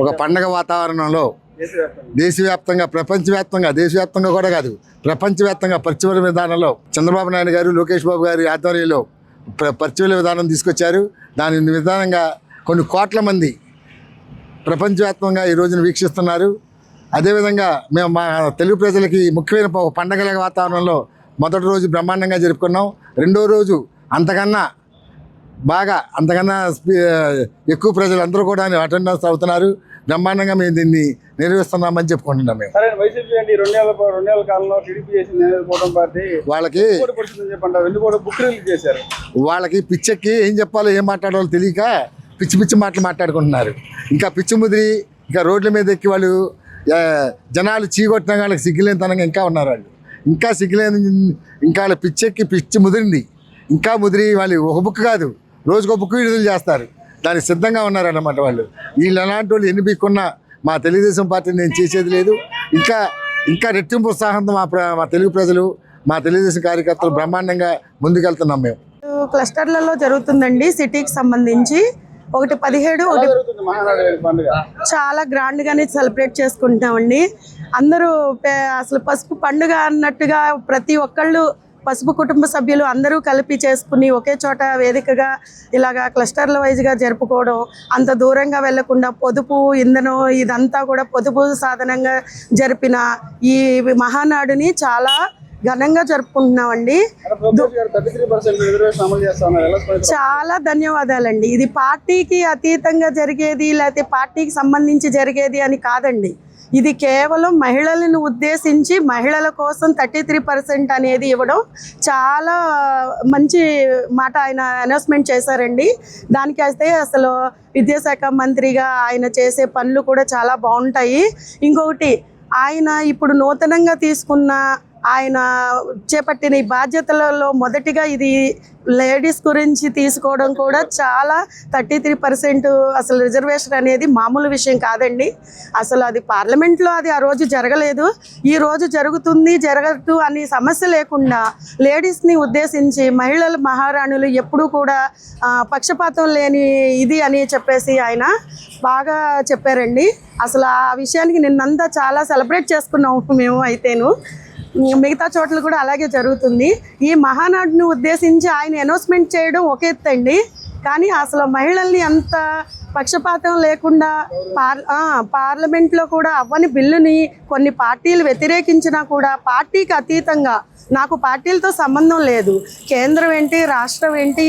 ఒక పండగ వాతావరణంలో దేశవ్యాప్తంగా, ప్రపంచవ్యాప్తంగా, దేశవ్యాప్తంగా కూడా కాదు, ప్రపంచవ్యాప్తంగా పరిచయ విధానంలో చంద్రబాబు నాయుడు గారు, లోకేష్ బాబు గారి ఆధ్వర్యంలో పరిచయ విధానం తీసుకొచ్చారు. దాని విధానంగా కొన్ని కోట్ల మంది ప్రపంచవ్యాప్తంగా ఈ రోజున వీక్షిస్తున్నారు. అదేవిధంగా మేము మా తెలుగు ప్రజలకి ముఖ్యమైన పండగల వాతావరణంలో మొదటి రోజు బ్రహ్మాండంగా జరుపుకున్నాం. రెండో రోజు అంతకన్నా బాగా అంతకన్నా ఎక్కువ ప్రజలందరూ కూడా అటెండెన్స్ అవుతున్నారు. బ్రహ్మాండంగా మేము దీన్ని నిర్వహిస్తున్నామని చెప్పుకుంటున్నాం. మేము
సరే వైసీపీ అంటే 2 ఏళ్ల కాలంలో టీడీపీ చేసింది కూటమి పార్టీ
వాళ్ళకి
చెప్పండి, వెన్నుపోటు బుక్ రిలీజ్ చేశారు.
వాళ్ళకి పిచ్చెక్కి ఏం చెప్పాలో ఏం మాట్లాడాలో తెలియక పిచ్చి పిచ్చి మాటలు మాట్లాడుకుంటున్నారు. ఇంకా పిచ్చి ముదిరి ఇంకా రోడ్ల మీద ఎక్కి వాళ్ళు జనాలు చీకొట్టిన వాళ్ళకి సిగ్గులేనితనంగా ఇంకా ఉన్నారు. వాళ్ళు ఇంకా సిగ్గులేని, ఇంకా వాళ్ళ పిచ్చెక్కి పిచ్చి ముదిరింది. ఇంకా ముదిరి వాళ్ళు ఒక బుక్ కాదు, రోజుకో బుక్ విడుదల చేస్తారు. దానికి సిద్ధంగా ఉన్నారన్నమాట వాళ్ళు. వీళ్ళు అలాంటి వాళ్ళు ఎన్ని బీక్కున్నా మా తెలుగుదేశం పార్టీ నేను చేసేది లేదు. ఇంకా రెట్టింపు ఉత్సాహంతో మా తెలుగు ప్రజలు, మా తెలుగుదేశం కార్యకర్తలు బ్రహ్మాండంగా ముందుకెళ్తున్నాం. మేము
క్లస్టర్లలో జరుగుతుందండి. సిటీకి సంబంధించి 1-17 చాలా గ్రాండ్ గానే సెలబ్రేట్ చేసుకుంటామండి. అందరూ అసలు పసుపు పండుగ అన్నట్టుగా ప్రతి ఒక్కళ్ళు పసుపు కుటుంబ సభ్యులు అందరూ కలిపి చేసుకుని ఒకే చోట వేదికగా ఇలాగా క్లస్టర్ల వైజ్గా జరుపుకోవడం, అంత దూరంగా వెళ్లకుండా పొదుపు ఇంధనం ఇదంతా కూడా పొదుపు సాధనంగా జరిపిన ఈ మహానాడుని చాలా ఘనంగా జరుపుకుంటున్నామండి. చాలా ధన్యవాదాలండి. ఇది పార్టీకి అతీతంగా జరిగేది లేకపోతే పార్టీకి సంబంధించి జరిగేది అని కాదండి. ఇది కేవలం మహిళలను ఉద్దేశించి మహిళల కోసం 33% అనేది ఇవ్వడం చాలా మంచి మాట ఆయన అనౌన్స్మెంట్ చేశారండి. దానికి అయితే అసలు విద్యాశాఖ మంత్రిగా ఆయన చేసే పనులు కూడా చాలా బాగుంటాయి. ఇంకొకటి ఆయన ఇప్పుడు నూతనంగా తీసుకున్న ఆయన చేపట్టిన ఈ బాధ్యతలలో మొదటిగా ఇది లేడీస్ గురించి తీసుకోవడం కూడా చాలా 33% అసలు రిజర్వేషన్ అనేది మామూలు విషయం కాదండి. అసలు అది పార్లమెంట్లో అది ఆ రోజు జరగలేదు, ఈ రోజు జరగదు అనే సమస్య లేకుండా లేడీస్ని ఉద్దేశించి మహిళల మహారాణులు ఎప్పుడూ కూడా పక్షపాతం లేని ఇది అని చెప్పేసి ఆయన బాగా చెప్పారండి. అసలు ఆ విషయానికి నిన్నంతా చాలా సెలబ్రేట్ చేసుకున్నాము మేము. అయితేను మిగతా చోట్ల కూడా అలాగే జరుగుతుంది. ఈ మహానాడును ఉద్దేశించి ఆయన అనౌన్స్మెంట్ చేయడం ఒక ఎత్తండి, కానీ అసలు మహిళల్ని అంత పక్షపాతం లేకుండా పార్లమెంట్లో కూడా అవ్వని బిల్లుని కొన్ని పార్టీలు వ్యతిరేకించినా కూడా పార్టీకి అతీతంగా, నాకు పార్టీలతో సంబంధం లేదు, కేంద్రం ఏంటి రాష్ట్రం ఏంటి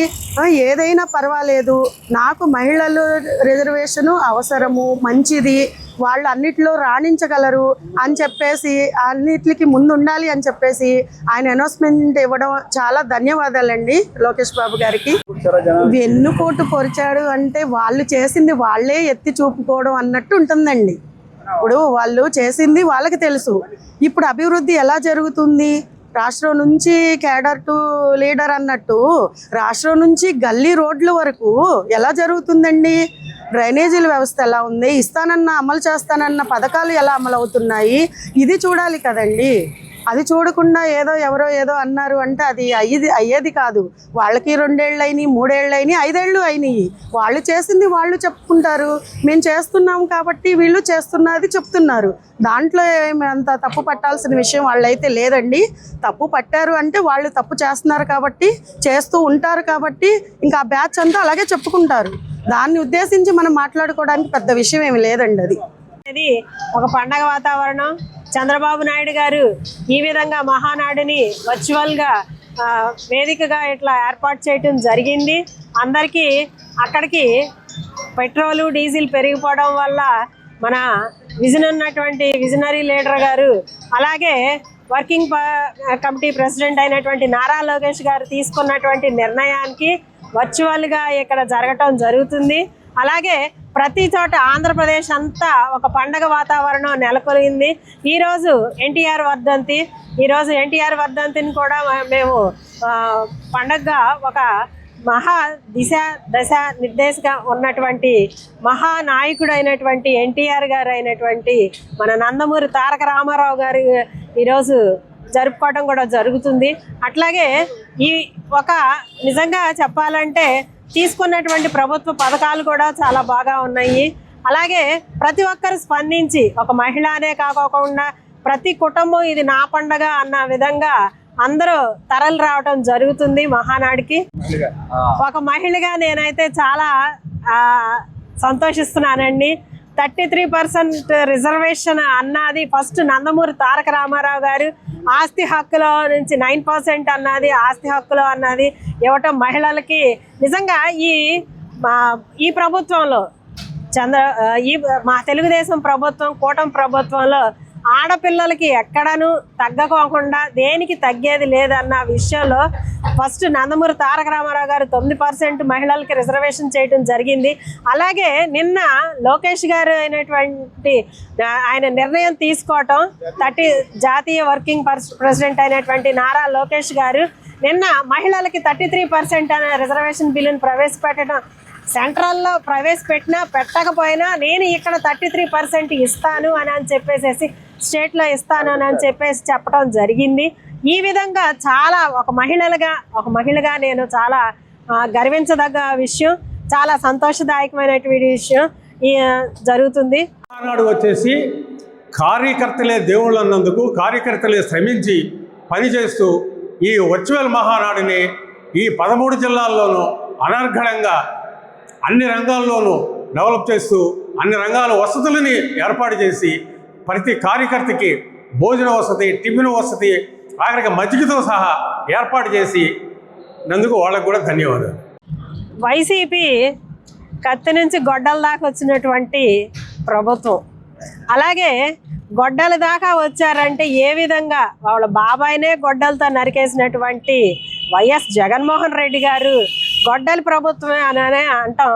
ఏదైనా పర్వాలేదు, నాకు మహిళలు రిజర్వేషను అవసరము, మంచిది, వాళ్ళు అన్నిట్లో రాణించగలరు అని చెప్పేసి అన్నిటికి ముందు ఉండాలి అని చెప్పేసి ఆయన అనౌన్స్మెంట్ ఇవ్వడం చాలా ధన్యవాదాలండి లోకేష్ బాబు గారికి. వెన్నుపోటు పొరిచాడు అంటే వాళ్ళు చేసింది వాళ్ళే ఎత్తి చూపుకోవడం అన్నట్టు ఉంటుందండి. ఇప్పుడు వాళ్ళు చేసింది వాళ్ళకి తెలుసు. ఇప్పుడు అభివృద్ధి ఎలా జరుగుతుంది, రాష్ట్రం నుంచి కేడర్ టు లీడర్ అన్నట్టు రాష్ట్రం నుంచి గల్లీ రోడ్ల వరకు ఎలా జరుగుతుందండి? డ్రైనేజీల వ్యవస్థ ఎలా ఉంది, అమలు చేస్తానన్న పథకాలు ఎలా అమలు అవుతున్నాయి, ఇది చూడాలి కదండి. అది చూడకుండా ఎవరో ఏదో అన్నారు అంటే అది అయ్యేది కాదు. వాళ్ళకి 2 ఏళ్ళు అయినాయి, 3 ఏళ్ళు అయినాయి, 5 ఏళ్ళు అయినాయి. వాళ్ళు చేసింది వాళ్ళు చెప్పుకుంటారు, మేము చేస్తున్నాము కాబట్టి వీళ్ళు చేస్తున్నది చెప్తున్నారు. దాంట్లో అంత తప్పు పట్టాల్సిన విషయం వాళ్ళైతే లేదండి. తప్పు పట్టారు అంటే వాళ్ళు తప్పు చేస్తున్నారు కాబట్టి, చేస్తూ ఉంటారు కాబట్టి ఇంకా ఆ బ్యాచ్ అంతా అలాగే చెప్పుకుంటారు. దాన్ని ఉద్దేశించి మనం మాట్లాడుకోవడానికి పెద్ద విషయం ఏమి లేదండి.
అది ఒక పండగ వాతావరణం. చంద్రబాబు నాయుడు గారు ఈ విధంగా మహానాడుని వర్చువల్గా వేదికగా ఇట్లా ఏర్పాటు చేయటం జరిగింది. అందరికీ అక్కడికి పెట్రోలు డీజిల్ పెరిగిపోవడం వల్ల మన ఉన్నటువంటి విజనరీ లీడర్ గారు, అలాగే వర్కింగ్ కమిటీ ప్రెసిడెంట్ అయినటువంటి నారా లోకేష్ గారు తీసుకున్నటువంటి నిర్ణయానికి వర్చువల్గా ఇక్కడ జరగటం జరుగుతుంది. అలాగే ప్రతి చోట ఆంధ్రప్రదేశ్ అంతా ఒక పండగ వాతావరణం నెలకొలింది. ఈరోజు ఎన్టీఆర్ వర్ధంతి. ఈరోజు ఎన్టీఆర్ వర్ధంతిని కూడా మేము పండగగా ఒక దశ నిర్దేశగా ఉన్నటువంటి మహానాయకుడు అయినటువంటి ఎన్టీఆర్ గారు అయినటువంటి మన నందమూరి తారక రామారావు గారు ఈరోజు జరుపుకోవడం కూడా జరుగుతుంది. అట్లాగే ఈ ఒక నిజంగా చెప్పాలంటే తీసుకున్నటువంటి ప్రభుత్వ పథకాలు కూడా చాలా బాగా ఉన్నాయి. అలాగే ప్రతి ఒక్కరు స్పందించి ఒక మహిళనే కాకోకుండా ప్రతి కుటుంబం ఇది నా పండగ అన్న విధంగా అందరూ తరలి రావడం జరుగుతుంది మహానాడికి. ఒక మహిళగా నేనైతే చాలా సంతోషిస్తున్నానండి. 33% రిజర్వేషన్ అన్నది ఫస్ట్ నందమూరి తారక రామారావు గారు ఆస్తి హక్కులో నుంచి 9% అన్నది ఆస్తి హక్కులో అన్నది ఇవ్వటం మహిళలకి నిజంగా ఈ ప్రభుత్వంలో మా తెలుగుదేశం ప్రభుత్వం కూటమి ప్రభుత్వంలో ఆడపిల్లలకి ఎక్కడను తగ్గకోకుండా దేనికి తగ్గేది లేదన్న విషయంలో ఫస్ట్ నందమూరి తారక రామారావు గారు 9% మహిళలకి రిజర్వేషన్ చేయడం జరిగింది. అలాగే నిన్న లోకేష్ గారు అయినటువంటి ఆయన నిర్ణయం తీసుకోవటం జాతీయ వర్కింగ్ ప్రెసిడెంట్ అయినటువంటి నారా లోకేష్ గారు నిన్న మహిళలకి 33% అనే రిజర్వేషన్ బిల్లును ప్రవేశపెట్టడం, సెంట్రల్లో ప్రవేశపెట్టినా పెట్టకపోయినా నేను ఇక్కడ 33% ఇస్తాను అని చెప్పేసి స్టేట్లో ఇస్తాను అని చెప్పేసి చెప్పడం జరిగింది. ఈ విధంగా చాలా ఒక మహిళగా నేను చాలా గర్వించదగ్గ విషయం, చాలా సంతోషదాయకమైనటువంటి విషయం జరుగుతుంది.
మహానాడు వచ్చేసి కార్యకర్తలే దేవుళ్ళు అన్నందుకు కార్యకర్తలే శ్రమించి పనిచేస్తూ ఈ వర్చువల్ మహానాడుని ఈ 13 జిల్లాల్లోనూ అనర్ఘళంగా అన్ని రంగాల్లోనూ డెవలప్ చేస్తూ అన్ని రంగాల వసతులని ఏర్పాటు చేసి ప్రతి కార్యకర్తకి భోజన వసతి, టిఫిన్ వసతి, ఆఖరికి మజ్జిగతో సహా ఏర్పాటు చేసి నందుకు వాళ్ళకు కూడా ధన్యవాదాలు.
వైసీపీ కత్తి నుంచి గొడ్డల దాకా వచ్చినటువంటి ప్రభుత్వం, అలాగే గొడ్డల దాకా వచ్చారంటే ఏ విధంగా వాళ్ళ బాబాయినే గొడ్డలతో నరికేసినటువంటి వైఎస్ జగన్మోహన్ రెడ్డి గారు గొడ్డలి ప్రభుత్వమే అని అంటాం.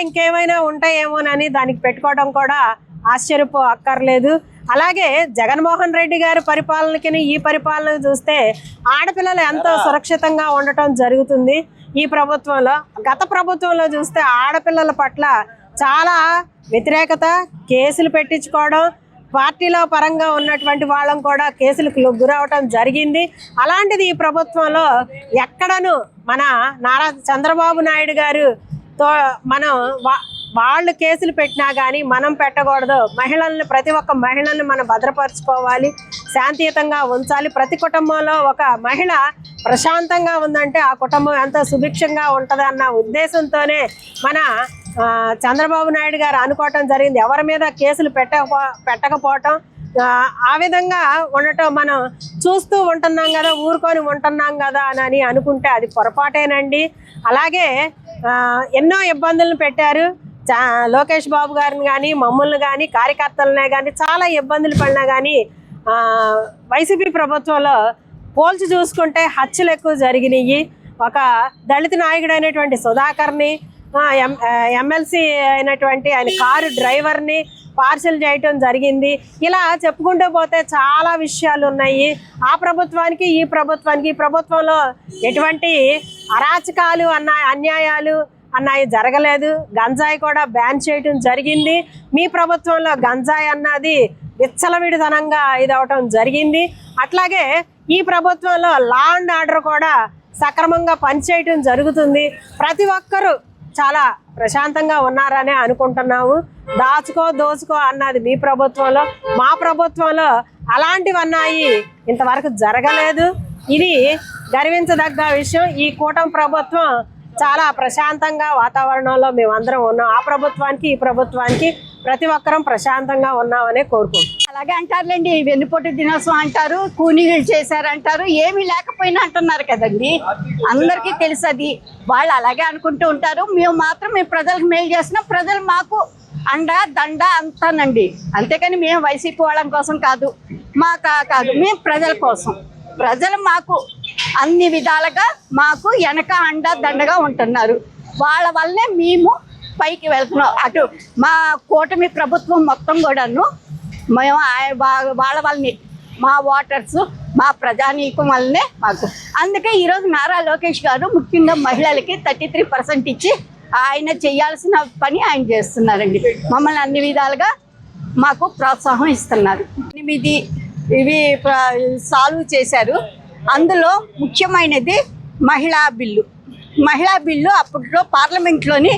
ఇంకేమైనా ఉంటాయేమోనని దానికి పెట్టుకోవడం కూడా ఆశ్చర్యపో అక్కర్లేదు. అలాగే జగన్మోహన్ రెడ్డి గారి పరిపాలనకి ఈ పరిపాలన చూస్తే ఆడపిల్లలు ఎంతో సురక్షితంగా ఉండటం జరుగుతుంది ఈ ప్రభుత్వంలో. గత ప్రభుత్వంలో చూస్తే ఆడపిల్లల పట్ల చాలా వ్యతిరేకత, కేసులు పెట్టించుకోవడం, పార్టీలో పరంగా ఉన్నటువంటి వాళ్ళం కూడా కేసులకు గురవటం జరిగింది. అలాంటిది ఈ ప్రభుత్వంలో ఎక్కడను మన నారా చంద్రబాబు నాయుడు గారుతో మనం వాళ్ళు కేసులు పెట్టినా కానీ మనం పెట్టకూడదు. ప్రతి ఒక్క మహిళల్ని మనం భద్రపరచుకోవాలి, శాంతియుతంగా ఉంచాలి. ప్రతి కుటుంబంలో ఒక మహిళ ప్రశాంతంగా ఉందంటే ఆ కుటుంబం ఎంతో సుభిక్షంగా ఉంటుంది అన్న ఉద్దేశంతోనే మన చంద్రబాబు నాయుడు గారు అనుకోవటం జరిగింది. ఎవరి మీద కేసులు పెట్టకపోవటం, ఆ విధంగా ఉండటం మనం చూస్తూ ఉంటున్నాం కదా, ఊరుకొని ఉంటున్నాం కదా అని అనుకుంటే అది పొరపాటేనండి. అలాగే ఎన్నో ఇబ్బందులను పెట్టారు లోకేష్ బాబు గారిని కానీ, మమ్మల్ని కానీ, కార్యకర్తలనే కానీ చాలా ఇబ్బందులు పడినా కానీ వైసీపీ ప్రభుత్వంలో పోల్చి చూసుకుంటే హత్యలు ఎక్కువ జరిగినాయి. ఒక దళిత నాయకుడు అయినటువంటి సుధాకర్ని, ఎమ్మెల్సీ అయినటువంటి ఆయన కారు డ్రైవర్ని పార్సల్ చేయటం జరిగింది. ఇలా చెప్పుకుంటూ పోతే చాలా విషయాలు ఉన్నాయి. ఆ ప్రభుత్వానికి ఈ ప్రభుత్వంలో ఎటువంటి అరాచకాలు అన్యాయాలు అన్నవి జరగలేదు. గంజాయి కూడా బ్యాన్ చేయటం జరిగింది. మీ ప్రభుత్వంలో గంజాయి అన్నది విచ్చలవిడితనంగా ఇదవటం జరిగింది. అట్లాగే ఈ ప్రభుత్వంలో లా అండ్ ఆర్డర్ కూడా సక్రమంగా పనిచేయటం జరుగుతుంది. ప్రతి ఒక్కరూ చాలా ప్రశాంతంగా ఉన్నారనే అనుకుంటున్నాము. దోచుకో అన్నది మీ ప్రభుత్వంలో, మా ప్రభుత్వంలో అలాంటివన్నాయి ఇంతవరకు జరగలేదు. ఇది గర్వించదగ్గ విషయం. ఈ కూటమి ప్రభుత్వం చాలా ప్రశాంతంగా వాతావరణంలో మేమందరం ఉన్నాం. ఆ ప్రభుత్వానికి ఈ ప్రభుత్వానికి ప్రతి ఒక్కరం ప్రశాంతంగా ఉన్నామనే కోరుకుంటాం.
అలాగే అంటారులేండి, వెన్నుపోటు దినోత్సవం అంటారు, కూనీళ్ళు చేశారంటారు, ఏమీ లేకపోయినా అంటున్నారు కదండి. అందరికీ తెలుసు అది. వాళ్ళు అలాగే అనుకుంటూ ఉంటారు. మేము ప్రజలకు మేలు చేస్తున్నాం, ప్రజలు మాకు అండ దండ అంతానండి. అంతేకాని మేము వైసీపీ వాళ్ళం కోసం కాదు, కాదు, మేము ప్రజల కోసం. ప్రజలు మాకు అన్ని విధాలుగా మాకు వెనక అండ దండగా ఉంటున్నారు. వాళ్ళ వల్లనే మేము పైకి వెళ్తున్నాం. అటు మా కూటమి ప్రభుత్వం మొత్తం కూడాను మేము వాళ్ళ వల్లనే, మా ఓటర్స్, మా ప్రజానీకం వల్లనే మాకు. అందుకే ఈరోజు నారా లోకేష్ గారు ముఖ్యంగా మహిళలకి 33% ఇచ్చి ఆయన చేయాల్సిన పని ఆయన చేస్తున్నారండి. మమ్మల్ని అన్ని విధాలుగా మాకు ప్రోత్సాహం ఇస్తున్నారు. 8 ఇవి సాల్వ్ చేశారు. అందులో ముఖ్యమైనది మహిళా బిల్లు అప్పట్లో పార్లమెంట్లోని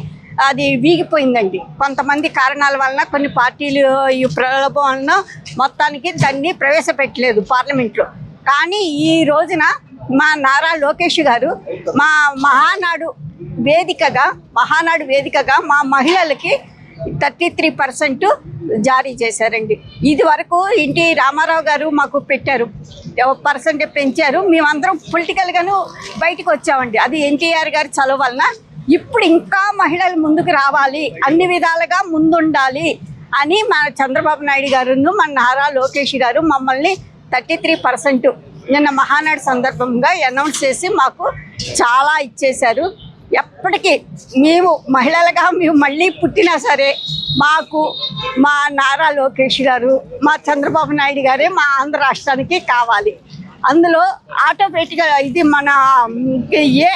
అది వీగిపోయిందండి. కొంతమంది కారణాల వలన, కొన్ని పార్టీలు ఈ ప్రలోభం వలన మొత్తానికి దాన్ని ప్రవేశపెట్టలేదు పార్లమెంట్లో. కానీ ఈ రోజున మా నారా లోకేష్ గారు మహానాడు వేదికగా మా మహిళలకి 33% జారీ చేశారండి. ఇది వరకు ఎన్టీ రామారావు గారు మాకు పెట్టారు, పర్సెంట్ పెంచారు. మేమందరం పొలిటికల్గాను బయటకు వచ్చామండి. అది ఎన్టీఆర్ గారి చలవ వలన. ఇప్పుడు ఇంకా మహిళలు ముందుకు రావాలి, అన్ని విధాలుగా ముందుండాలి అని మా చంద్రబాబు నాయుడు గారును మన నారా లోకేష్ గారు మమ్మల్ని 33% నిన్న మహానాడు సందర్భంగా అనౌన్స్ చేసి మాకు చాలా ఇచ్చేశారు. ఎప్పటికీ మేము మహిళలుగా మేము మళ్ళీ పుట్టినా సరే మాకు మా నారా లోకేష్ గారు, మా చంద్రబాబు నాయుడు గారే మా ఆంధ్ర రాష్ట్రానికి కావాలి. అందులో ఆటోమేటిక్గా ఇది మన ఏ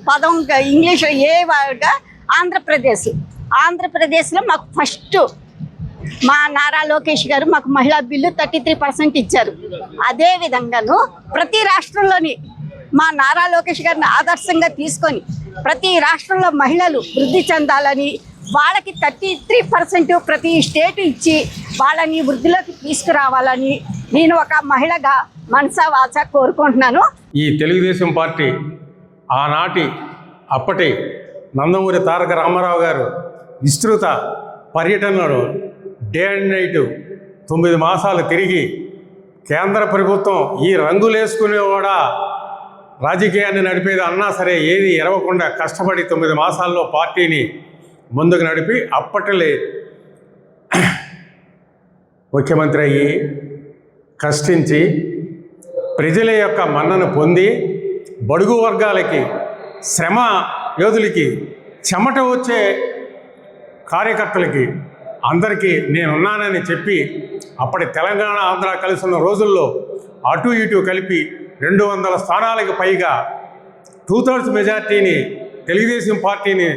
పదం ఇంగ్లీష్లో ఏ వాగా ఆంధ్రప్రదేశ్లో మాకు ఫస్ట్ మా నారా లోకేష్ గారు మాకు మహిళా బిల్లు 33% ఇచ్చారు. అదేవిధంగాను ప్రతి రాష్ట్రంలోని మా నారా లోకేష్ గారిని ఆదర్శంగా తీసుకొని ప్రతి రాష్ట్రంలో మహిళలు వృద్ధి చెందాలని, వాళ్ళకి 33% ప్రతి స్టేట్ ఇచ్చి వాళ్ళని వృద్ధిలోకి తీసుకురావాలని నేను ఒక మహిళగా మనసా వాచ కోరుకుంటున్నాను.
ఈ తెలుగుదేశం పార్టీ అప్పటి నందమూరి తారక రామారావు గారు విస్తృత పర్యటనలు డే అండ్ నైట్ 9 మాసాలు తిరిగి కేంద్ర ప్రభుత్వం ఈ రంగులేసుకునే కూడా రాజకీయాన్ని నడిపేది అన్నా సరే ఏది ఎరవకుండా కష్టపడి 9 మాసాల్లో పార్టీని ముందుకు నడిపి అప్పటిలే ముఖ్యమంత్రి అయ్యి కష్టించి ప్రజల యొక్క మన్నను పొంది బడుగు వర్గాలకి, శ్రమ యోధులకి, చెమట వచ్చే కార్యకర్తలకి అందరికీ నేనున్నానని చెప్పి అప్పటి తెలంగాణ ఆంధ్ర కలిసి ఉన్న రోజుల్లో అటు ఇటు కలిపి 200 స్థానాలకు పైగా 2/3 మెజార్టీని తెలుగుదేశం పార్టీని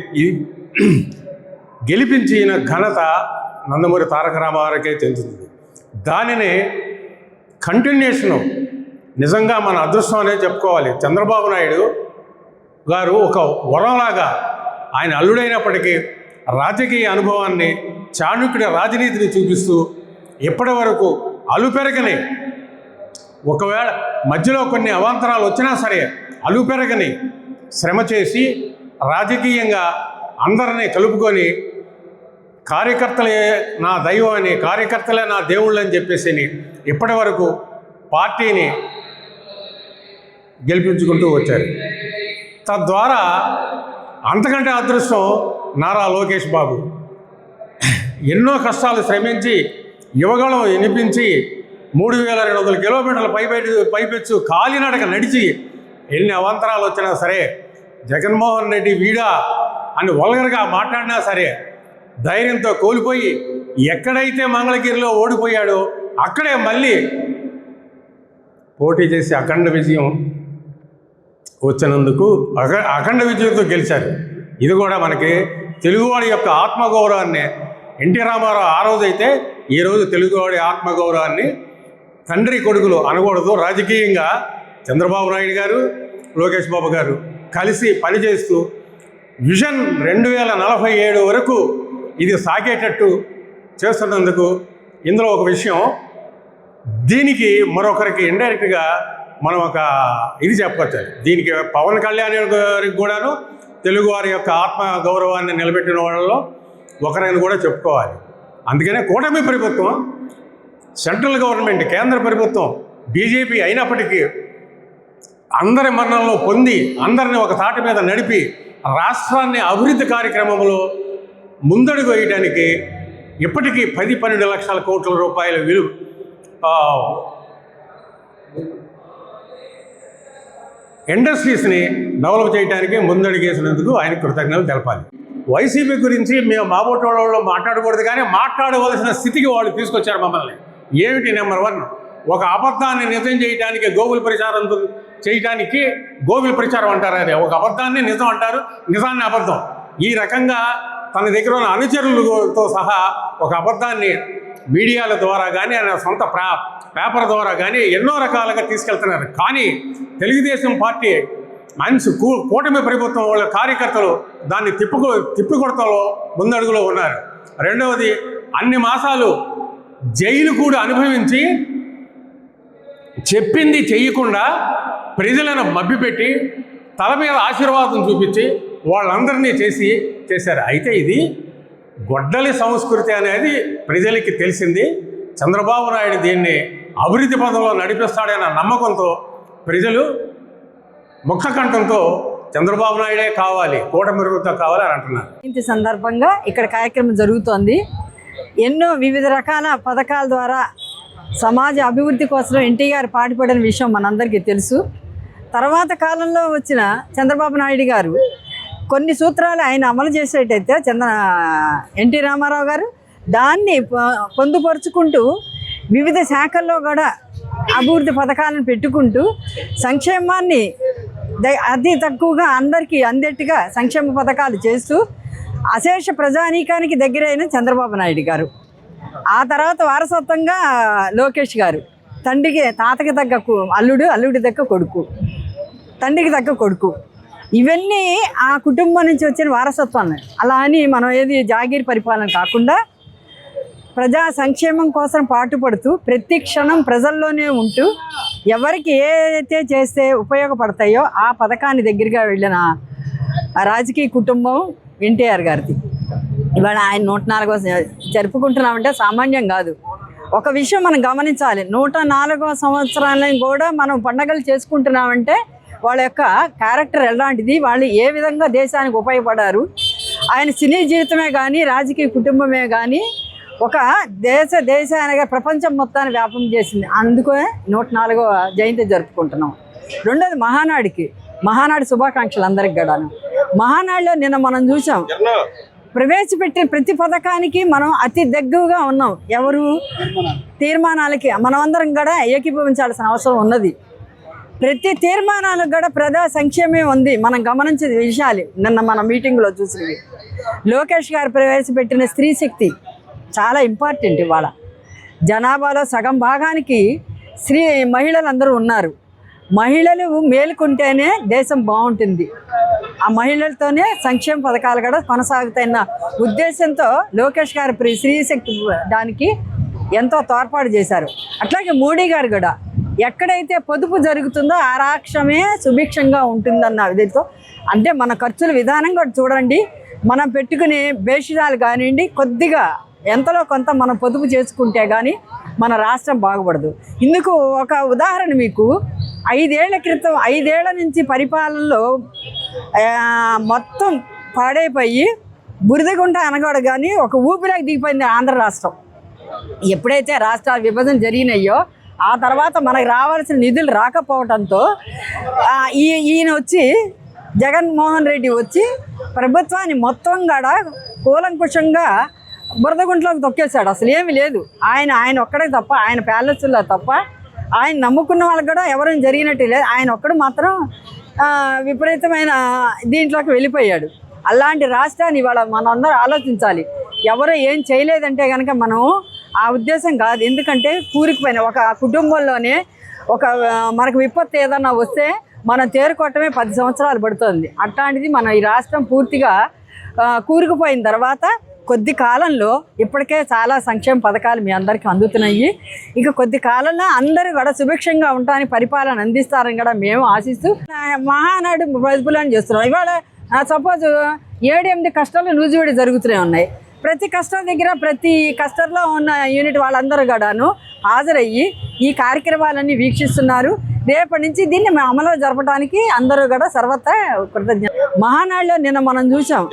గెలిపించిన ఘనత నందమూరి తారక రామారావుకే చెందుతుంది. దానిని కంటిన్యూషను నిజంగా మన అదృష్టం అనేది చెప్పుకోవాలి. చంద్రబాబు నాయుడు గారు ఒక వరంలాగా ఆయన అల్లుడైనప్పటికీ రాజకీయ అనుభవాన్ని, చాణుక్యుడి రాజనీతిని చూపిస్తూ ఇప్పటి వరకు అలుపెరగని, ఒకవేళ మధ్యలో కొన్ని అవాంతరాలు వచ్చినా సరే అలుపెరగని శ్రమ చేసి రాజకీయంగా అందరినీ కలుపుకొని కార్యకర్తలే నా దైవం అని, కార్యకర్తలే నా దేవుళ్ళు అని చెప్పేసి ఇప్పటి వరకు పార్టీని గెలిపించుకుంటూ వచ్చారు. తద్వారా అంతకంటే అదృష్టం నారా లోకేష్ బాబు. ఎన్నో కష్టాలు శ్రమించి యువగళం వినిపించి 3200 కిలోమీటర్ల పైపెచ్చు కాలినడక నడిచి ఎన్ని అవాంతరాలు వచ్చినా సరే జగన్మోహన్ రెడ్డి వీడా అని వల్గర్గా మాట్లాడినా సరే ధైర్యంతో కోల్పోయి ఎక్కడైతే మంగళగిరిలో ఓడిపోయాడో అక్కడే మళ్ళీ పోటీ చేసి అఖండ విజయం వచ్చినందుకు అఖండ విజయంతో గెలిచారు. ఇది కూడా మనకి తెలుగువాడి యొక్క ఆత్మగౌరవాన్ని ఎన్టీ రామారావు ఆ రోజైతే ఈరోజు తెలుగువాడి ఆత్మగౌరవాన్ని తండ్రి కొడుకులు అనకూడదు. రాజకీయంగా చంద్రబాబు నాయుడు గారు, లోకేష్ బాబు గారు కలిసి పనిచేస్తూ విజన్ 2047 వరకు ఇది సాగేటట్టు చేస్తున్నందుకు ఇందులో ఒక విషయం, దీనికి మరొకరికి ఇండైరెక్ట్గా మనం ఒక ఇది చెప్పవచ్చు. దీనికి పవన్ కళ్యాణ్ గారికి కూడాను తెలుగువారి యొక్క ఆత్మ గౌరవాన్ని నిలబెట్టిన వాళ్ళలో ఒకరైనా కూడా చెప్పుకోవాలి. అందుకనే కూటమి ప్రభుత్వం, సెంట్రల్ గవర్నమెంట్, కేంద్ర ప్రభుత్వం బీజేపీ అయినప్పటికీ అందరి మన్ననలో పొంది అందరిని ఒక తాటి మీద నడిపి రాష్ట్రాన్ని అభివృద్ధి కార్యక్రమంలో ముందడుగు వేయడానికి ఇప్పటికీ 10-12 లక్షల కోట్ల రూపాయల విలువ ఇండస్ట్రీస్ని డెవలప్ చేయడానికి ముందడుగేసినందుకు ఆయన కృతజ్ఞతలు తెలపాలి. వైసీపీ గురించి మేము మాబోటోళ్ళలో మాట్లాడకూడదు, కానీ మాట్లాడవలసిన స్థితికి వాళ్ళు తీసుకొచ్చారు మమ్మల్ని. ఏమిటి? నెంబర్ 1, ఒక అబద్ధాన్ని నిజం చేయడానికి గోగుల్ ప్రచారం అంటారు. అదే ఒక అబద్ధాన్ని నిజం అంటారు, నిజాన్ని అబద్ధం. ఈ రకంగా తన దగ్గర ఉన్న అనుచరులతో సహా ఒక అబద్ధాన్ని మీడియాల ద్వారా కానీ ఆయన సొంత పేపర్ ద్వారా కానీ ఎన్నో రకాలుగా తీసుకెళ్తున్నారు. కానీ తెలుగుదేశం పార్టీ కూటమి ప్రభుత్వం వాళ్ళ కార్యకర్తలు దాన్ని తిప్పికొడతలో ముందడుగులో ఉన్నారు. రెండవది, అన్ని మాసాలు జైలు కూడా అనుభవించి చెప్పింది చేయకుండా ప్రజలను మభ్యపెట్టి తల మీద ఆశీర్వాదం చూపించి వాళ్ళందరినీ చేశారు. అయితే ఇది గొడ్డలి సంస్కృతి అనేది ప్రజలకి తెలిసింది. చంద్రబాబు నాయుడు దీన్ని అభివృద్ధి పథంలో నడిపిస్తాడన్న నమ్మకంతో ప్రజలు ముక్తకంఠంతో చంద్రబాబు నాయుడే కావాలి, కూటమి ప్రభుత్వం కావాలి అని అంటున్నారు.
ఇంటి సందర్భంగా ఇక్కడ కార్యక్రమం జరుగుతోంది. ఎన్నో వివిధ రకాల పథకాల ద్వారా సమాజ అభివృద్ధి కోసం ఎన్టీఆర్ పాటుపడిన విషయం మనందరికీ తెలుసు. తర్వాత కాలంలో వచ్చిన చంద్రబాబు నాయుడు గారు కొన్ని సూత్రాలు ఆయన అమలు చేసేటైతే ఎన్టీ రామారావు గారు దాన్ని పొందుపరుచుకుంటూ వివిధ శాఖల్లో కూడా అభివృద్ధి పథకాలను పెట్టుకుంటూ సంక్షేమాన్ని అతి తక్కువగా అందరికీ అందేట్టుగా సంక్షేమ పథకాలు చేస్తూ అశేష ప్రజానీకానికి దగ్గరైన చంద్రబాబు నాయుడు గారు. ఆ తర్వాత వారసత్వంగా లోకేష్ గారు, తాతకి తగ్గ అల్లుడు, అల్లుడి తగ్గ కొడుకు, తండ్రికి తగ్గ కొడుకు, ఇవన్నీ ఆ కుటుంబం నుంచి వచ్చిన వారసత్వాన్ని. అలా అని మనం ఏది జాగీర్ పరిపాలన కాకుండా ప్రజా సంక్షేమం కోసం పాటుపడుతూ ప్రతి క్షణం ప్రజల్లోనే ఉంటూ ఎవరికి ఏదైతే చేస్తే ఉపయోగపడతాయో ఆ పథకాన్ని దగ్గరగా వెళ్ళిన రాజకీయ కుటుంబం ఎన్టీఆర్ గారిది. ఇవాళ ఆయన 104వ జరుపుకుంటున్నామంటే సామాన్యం కాదు. ఒక విషయం మనం గమనించాలి, 104వ సంవత్సరాలను కూడా మనం పండగలు చేసుకుంటున్నామంటే వాళ్ళ యొక్క క్యారెక్టర్ ఎలాంటిది, వాళ్ళు ఏ విధంగా దేశానికి ఉపయోగపడారు. ఆయన సినీ జీవితమే కానీ రాజకీయ కుటుంబమే కానీ ఒక దేశానికి ప్రపంచం మొత్తాన్ని వ్యాపం చేసింది. అందుకే 104వ జయంతి జరుపుకుంటున్నాం. రెండోది మహానాడు శుభాకాంక్షలు అందరికి కూడాను. మహానాడులో నిన్న మనం చూసాం, ప్రవేశపెట్టిన ప్రతి పథకానికి మనం అతి దగ్గరగా ఉన్నాం. ఎవరు తీర్మానాలకి మనమందరం కూడా ఏకీభవించాల్సిన అవసరం ఉన్నది. ప్రతి తీర్మానాలకు కూడా ప్రజా సంక్షేమమే ఉంది. మనం గమనించిన విషయాలు నిన్న మన మీటింగ్లో చూసినవి. లోకేష్ గారు ప్రవేశపెట్టిన స్త్రీ శక్తి చాలా ఇంపార్టెంట్. ఇవాళ జనాభాలో సగం భాగానికి మహిళలందరూ ఉన్నారు. మహిళలు మేలుకుంటేనే దేశం బాగుంటుంది. ఆ మహిళలతోనే సంక్షేమ పథకాలు కూడా కొనసాగుతున్న ఉద్దేశంతో లోకేష్ గారు స్త్రీ శక్తి దానికి ఎంతో తోడ్పాటు చేశారు. అట్లాగే మోడీ గారు కూడా ఎక్కడైతే పొదుపు జరుగుతుందో ఆ రాష్ట్రమే సుభిక్షంగా ఉంటుందన్న విధంతో, అంటే మన ఖర్చుల విధానం కూడా చూడండి. మనం పెట్టుకునే బేషిదాలు కానివ్వండి, కొద్దిగా ఎంతలో కొంత మనం పొదుపు చేసుకుంటే కానీ మన రాష్ట్రం బాగుపడదు. ఇందుకు ఒక ఉదాహరణ మీకు, 5 ఏళ్ల నుంచి పరిపాలనలో మొత్తం పాడైపోయి బురదగుంట అనగాడు కానీ ఒక ఊపిరికి దిగిపోయింది ఆంధ్ర రాష్ట్రం. ఎప్పుడైతే రాష్ట్రాల విభజన జరిగినాయో ఆ తర్వాత మనకు రావాల్సిన నిధులు రాకపోవడంతో ఈయన వచ్చి జగన్మోహన్ రెడ్డి వచ్చి ప్రభుత్వాన్ని మొత్తం కూడా కూలంకుషంగా బురదగుంట్లోకి తొక్కేశాడు. అసలు ఏమీ లేదు. ఆయన ఒక్కడే తప్ప, ఆయన ప్యాలెస్లో తప్ప ఆయన నమ్ముకున్న వాళ్ళకి కూడా ఎవరైనా జరిగినట్టు లేదు. ఆయన ఒక్కడు మాత్రం విపరీతమైన దీంట్లోకి వెళ్ళిపోయాడు. అలాంటి రాష్ట్రాన్ని ఇవాళ మనం అందరూ ఆలోచించాలి. ఎవరు ఏం చేయలేదంటే కనుక మనం ఆ ఉద్దేశం కాదు. ఎందుకంటే కూరుకుపోయిన ఒక కుటుంబంలోనే మనకు విపత్తు ఏదన్నా వస్తే మనం తేరుకోవటమే 10 సంవత్సరాలు పడుతుంది. అట్లాంటిది మనం ఈ రాష్ట్రం పూర్తిగా కూరుకుపోయిన తర్వాత కొద్ది కాలంలో ఇప్పటికే చాలా సంక్షేమ పథకాలు మీ అందరికీ అందుతున్నాయి. ఇక కొద్ది కాలంలో అందరూ కూడా సుభిక్షంగా ఉండడానికి పరిపాలన అందిస్తారని కూడా మేము ఆశిస్తూ మహానాడు ప్రతిఫలం చేస్తున్నాం. ఇవాళ సపోజ్ 7-8 కష్టాలు నూజివీడు జరుగుతూనే ఉన్నాయి. ప్రతి కష్టం దగ్గర ప్రతి కష్టంలో ఉన్న యూనిట్ వాళ్ళందరూ కూడాను హాజరయ్యి ఈ కార్యక్రమాలన్నీ వీక్షిస్తున్నారు. రేపటి నుంచి దీన్ని అమలు జరపడానికి అందరూ కూడా సర్వత్రా కృతజ్ఞ. మహానాడులో నిన్న మనం చూసాం,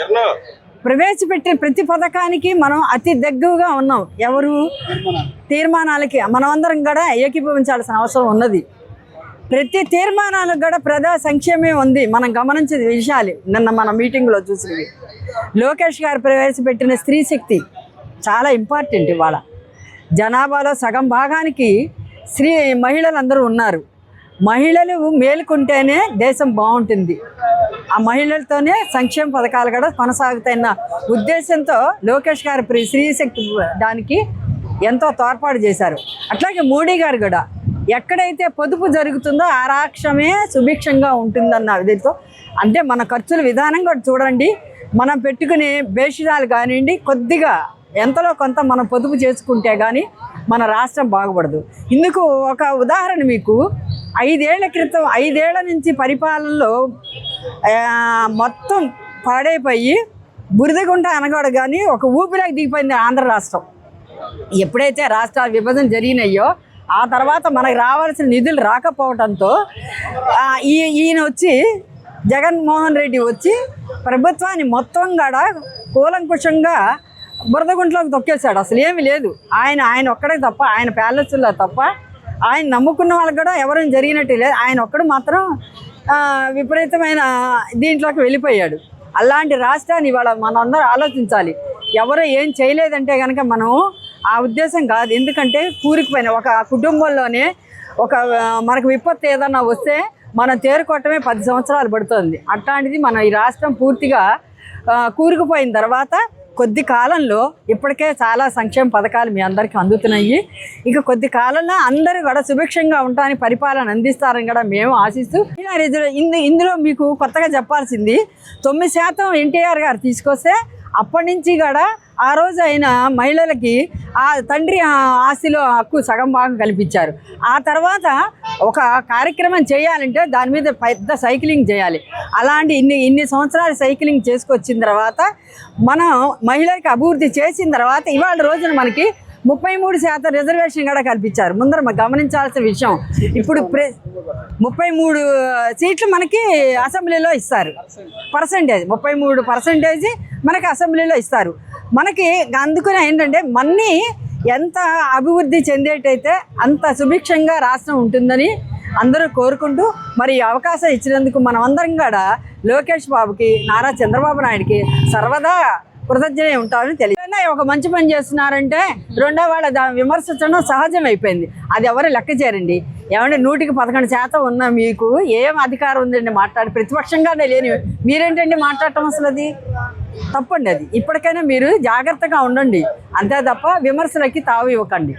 ప్రవేశపెట్టిన ప్రతి పథకానికి మనం అతి దగ్గరగా ఉన్నాం. ఎవరు తీర్మానాలకి మనమందరం కూడా ఏకీభవించాల్సిన అవసరం ఉన్నది. ప్రతి తీర్మానాలకు కూడా ప్రజా సంక్షేమమే ఉంది. మనం గమనించిన విషయాలు నిన్న మన మీటింగ్లో చూసినవి. లోకేష్ గారు ప్రవేశపెట్టిన స్త్రీ శక్తి చాలా ఇంపార్టెంట్. ఇవాళ జనాభాలో సగం భాగానికి మహిళలందరూ ఉన్నారు. మహిళలు మేలుకుంటేనే దేశం బాగుంటుంది. ఆ మహిళలతోనే సంక్షేమ పథకాలు కూడా కొనసాగుతున్న ఉద్దేశంతో లోకేష్ గారు స్త్రీ శక్తి దానికి ఎంతో తోడ్పాటు చేశారు. అట్లాగే మోడీ గారు కూడా ఎక్కడైతే పొదుపు జరుగుతుందో ఆ రాష్ట్రమే సుభిక్షంగా ఉంటుందన్న విధంతో, అంటే మన ఖర్చుల విధానం కూడా చూడండి. మనం పెట్టుకునే బేషిదాలు కానివ్వండి, కొద్దిగా ఎంతలో కొంత మనం పొదుపు చేసుకుంటే కానీ మన రాష్ట్రం బాగుపడదు. ఇందుకు ఒక ఉదాహరణ మీకు, 5 ఏళ్ల నుంచి పరిపాలనలో మొత్తం పాడైపోయి బురదగుంట అనగాడు కానీ ఒక ఊపిరికి దిగిపోయింది ఆంధ్ర రాష్ట్రం. ఎప్పుడైతే రాష్ట్ర విభజన జరిగినాయో ఆ తర్వాత మనకు రావాల్సిన నిధులు రాకపోవడంతో ఈయన వచ్చి జగన్మోహన్ రెడ్డి వచ్చి ప్రభుత్వాన్ని మొత్తం కూడా కూలంకుషంగా బురదగుంటలోకి తొక్కేశాడు. అసలు ఏమీ లేదు. ఆయన ఒక్కడే తప్ప, ఆయన ప్యాలెస్లో తప్ప ఆయన నమ్ముకున్న వాళ్ళకి కూడా ఎవరైనా జరిగినట్టు లేదు. ఆయన ఒక్కడు మాత్రం విపరీతమైన దీంట్లోకి వెళ్ళిపోయాడు. అలాంటి రాష్ట్రాన్ని ఇవాళ మనందరూ ఆలోచించాలి. ఎవరు ఏం చేయలేదంటే కనుక మనం ఆ ఉద్దేశం కాదు. ఎందుకంటే కూరుకుపోయిన ఒక కుటుంబంలోనే మనకు విపత్తు ఏదన్నా వస్తే మనం తేరుకోవటమే 10 సంవత్సరాలు పడుతుంది. అట్లాంటిది మన ఈ రాష్ట్రం పూర్తిగా కూరుకుపోయిన తర్వాత కొద్ది కాలంలో ఇప్పటికే చాలా సంక్షేమ పథకాలు మీ అందరికీ అందుతున్నాయి. ఇక కొద్ది కాలంలో అందరూ కూడా సుభిక్షంగా ఉండడానికి పరిపాలన అందిస్తారని కూడా మేము ఆశిస్తూ ఇందులో మీకు కొత్తగా చెప్పాల్సింది 9% ఎన్టీఆర్ గారు తీసుకొస్తే అప్పటి నుంచి కూడా ఆ రోజు ఆయన మహిళలకి ఆ తండ్రి ఆస్తిలో హక్కు సగం భాగం కల్పించారు. ఆ తర్వాత ఒక కార్యక్రమం చేయాలంటే దాని మీద పెద్ద సైక్లింగ్ చేయాలి. అలాంటి ఇన్ని సంవత్సరాలు సైక్లింగ్ చేసుకొచ్చిన తర్వాత మనం మహిళలకి అభివృద్ధి చేసిన తర్వాత ఇవాళ రోజున మనకి 33% రిజర్వేషన్ కూడా కల్పించారు. ముందర గమనించాల్సిన విషయం, ఇప్పుడు 33 సీట్లు మనకి అసెంబ్లీలో ఇస్తారు. 33% మనకి అసెంబ్లీలో ఇస్తారు. మనకి అందుకనే ఏంటంటే మన్ని ఎంత అభివృద్ధి చెందేటైతే అంత సుభిక్షంగా రాష్ట్రం ఉంటుందని అందరూ కోరుకుంటూ మరి అవకాశం ఇచ్చినందుకు మనం అందరం కూడా లోకేష్ బాబుకి, నారా చంద్రబాబు నాయుడికి సర్వదా కృతజ్ఞత ఉంటామని తెలియదు. ఒక మంచి పని చేస్తున్నారంటే రెండో వాళ్ళ విమర్శించడం సహజం అయిపోయింది. అది ఎవరు లెక్క చేయరండి. ఏమంటే 111% ఉన్న మీకు ఏం అధికారం ఉందండి మాట్లాడి? ప్రతిపక్షంగానే లేని మీరేంటండి మాట్లాడటం? అసలు అది తప్పండి. అది ఇప్పటికైనా మీరు జాగ్రత్తగా ఉండండి, అంతే తప్ప విమర్శలకి తావు ఇవ్వకండి.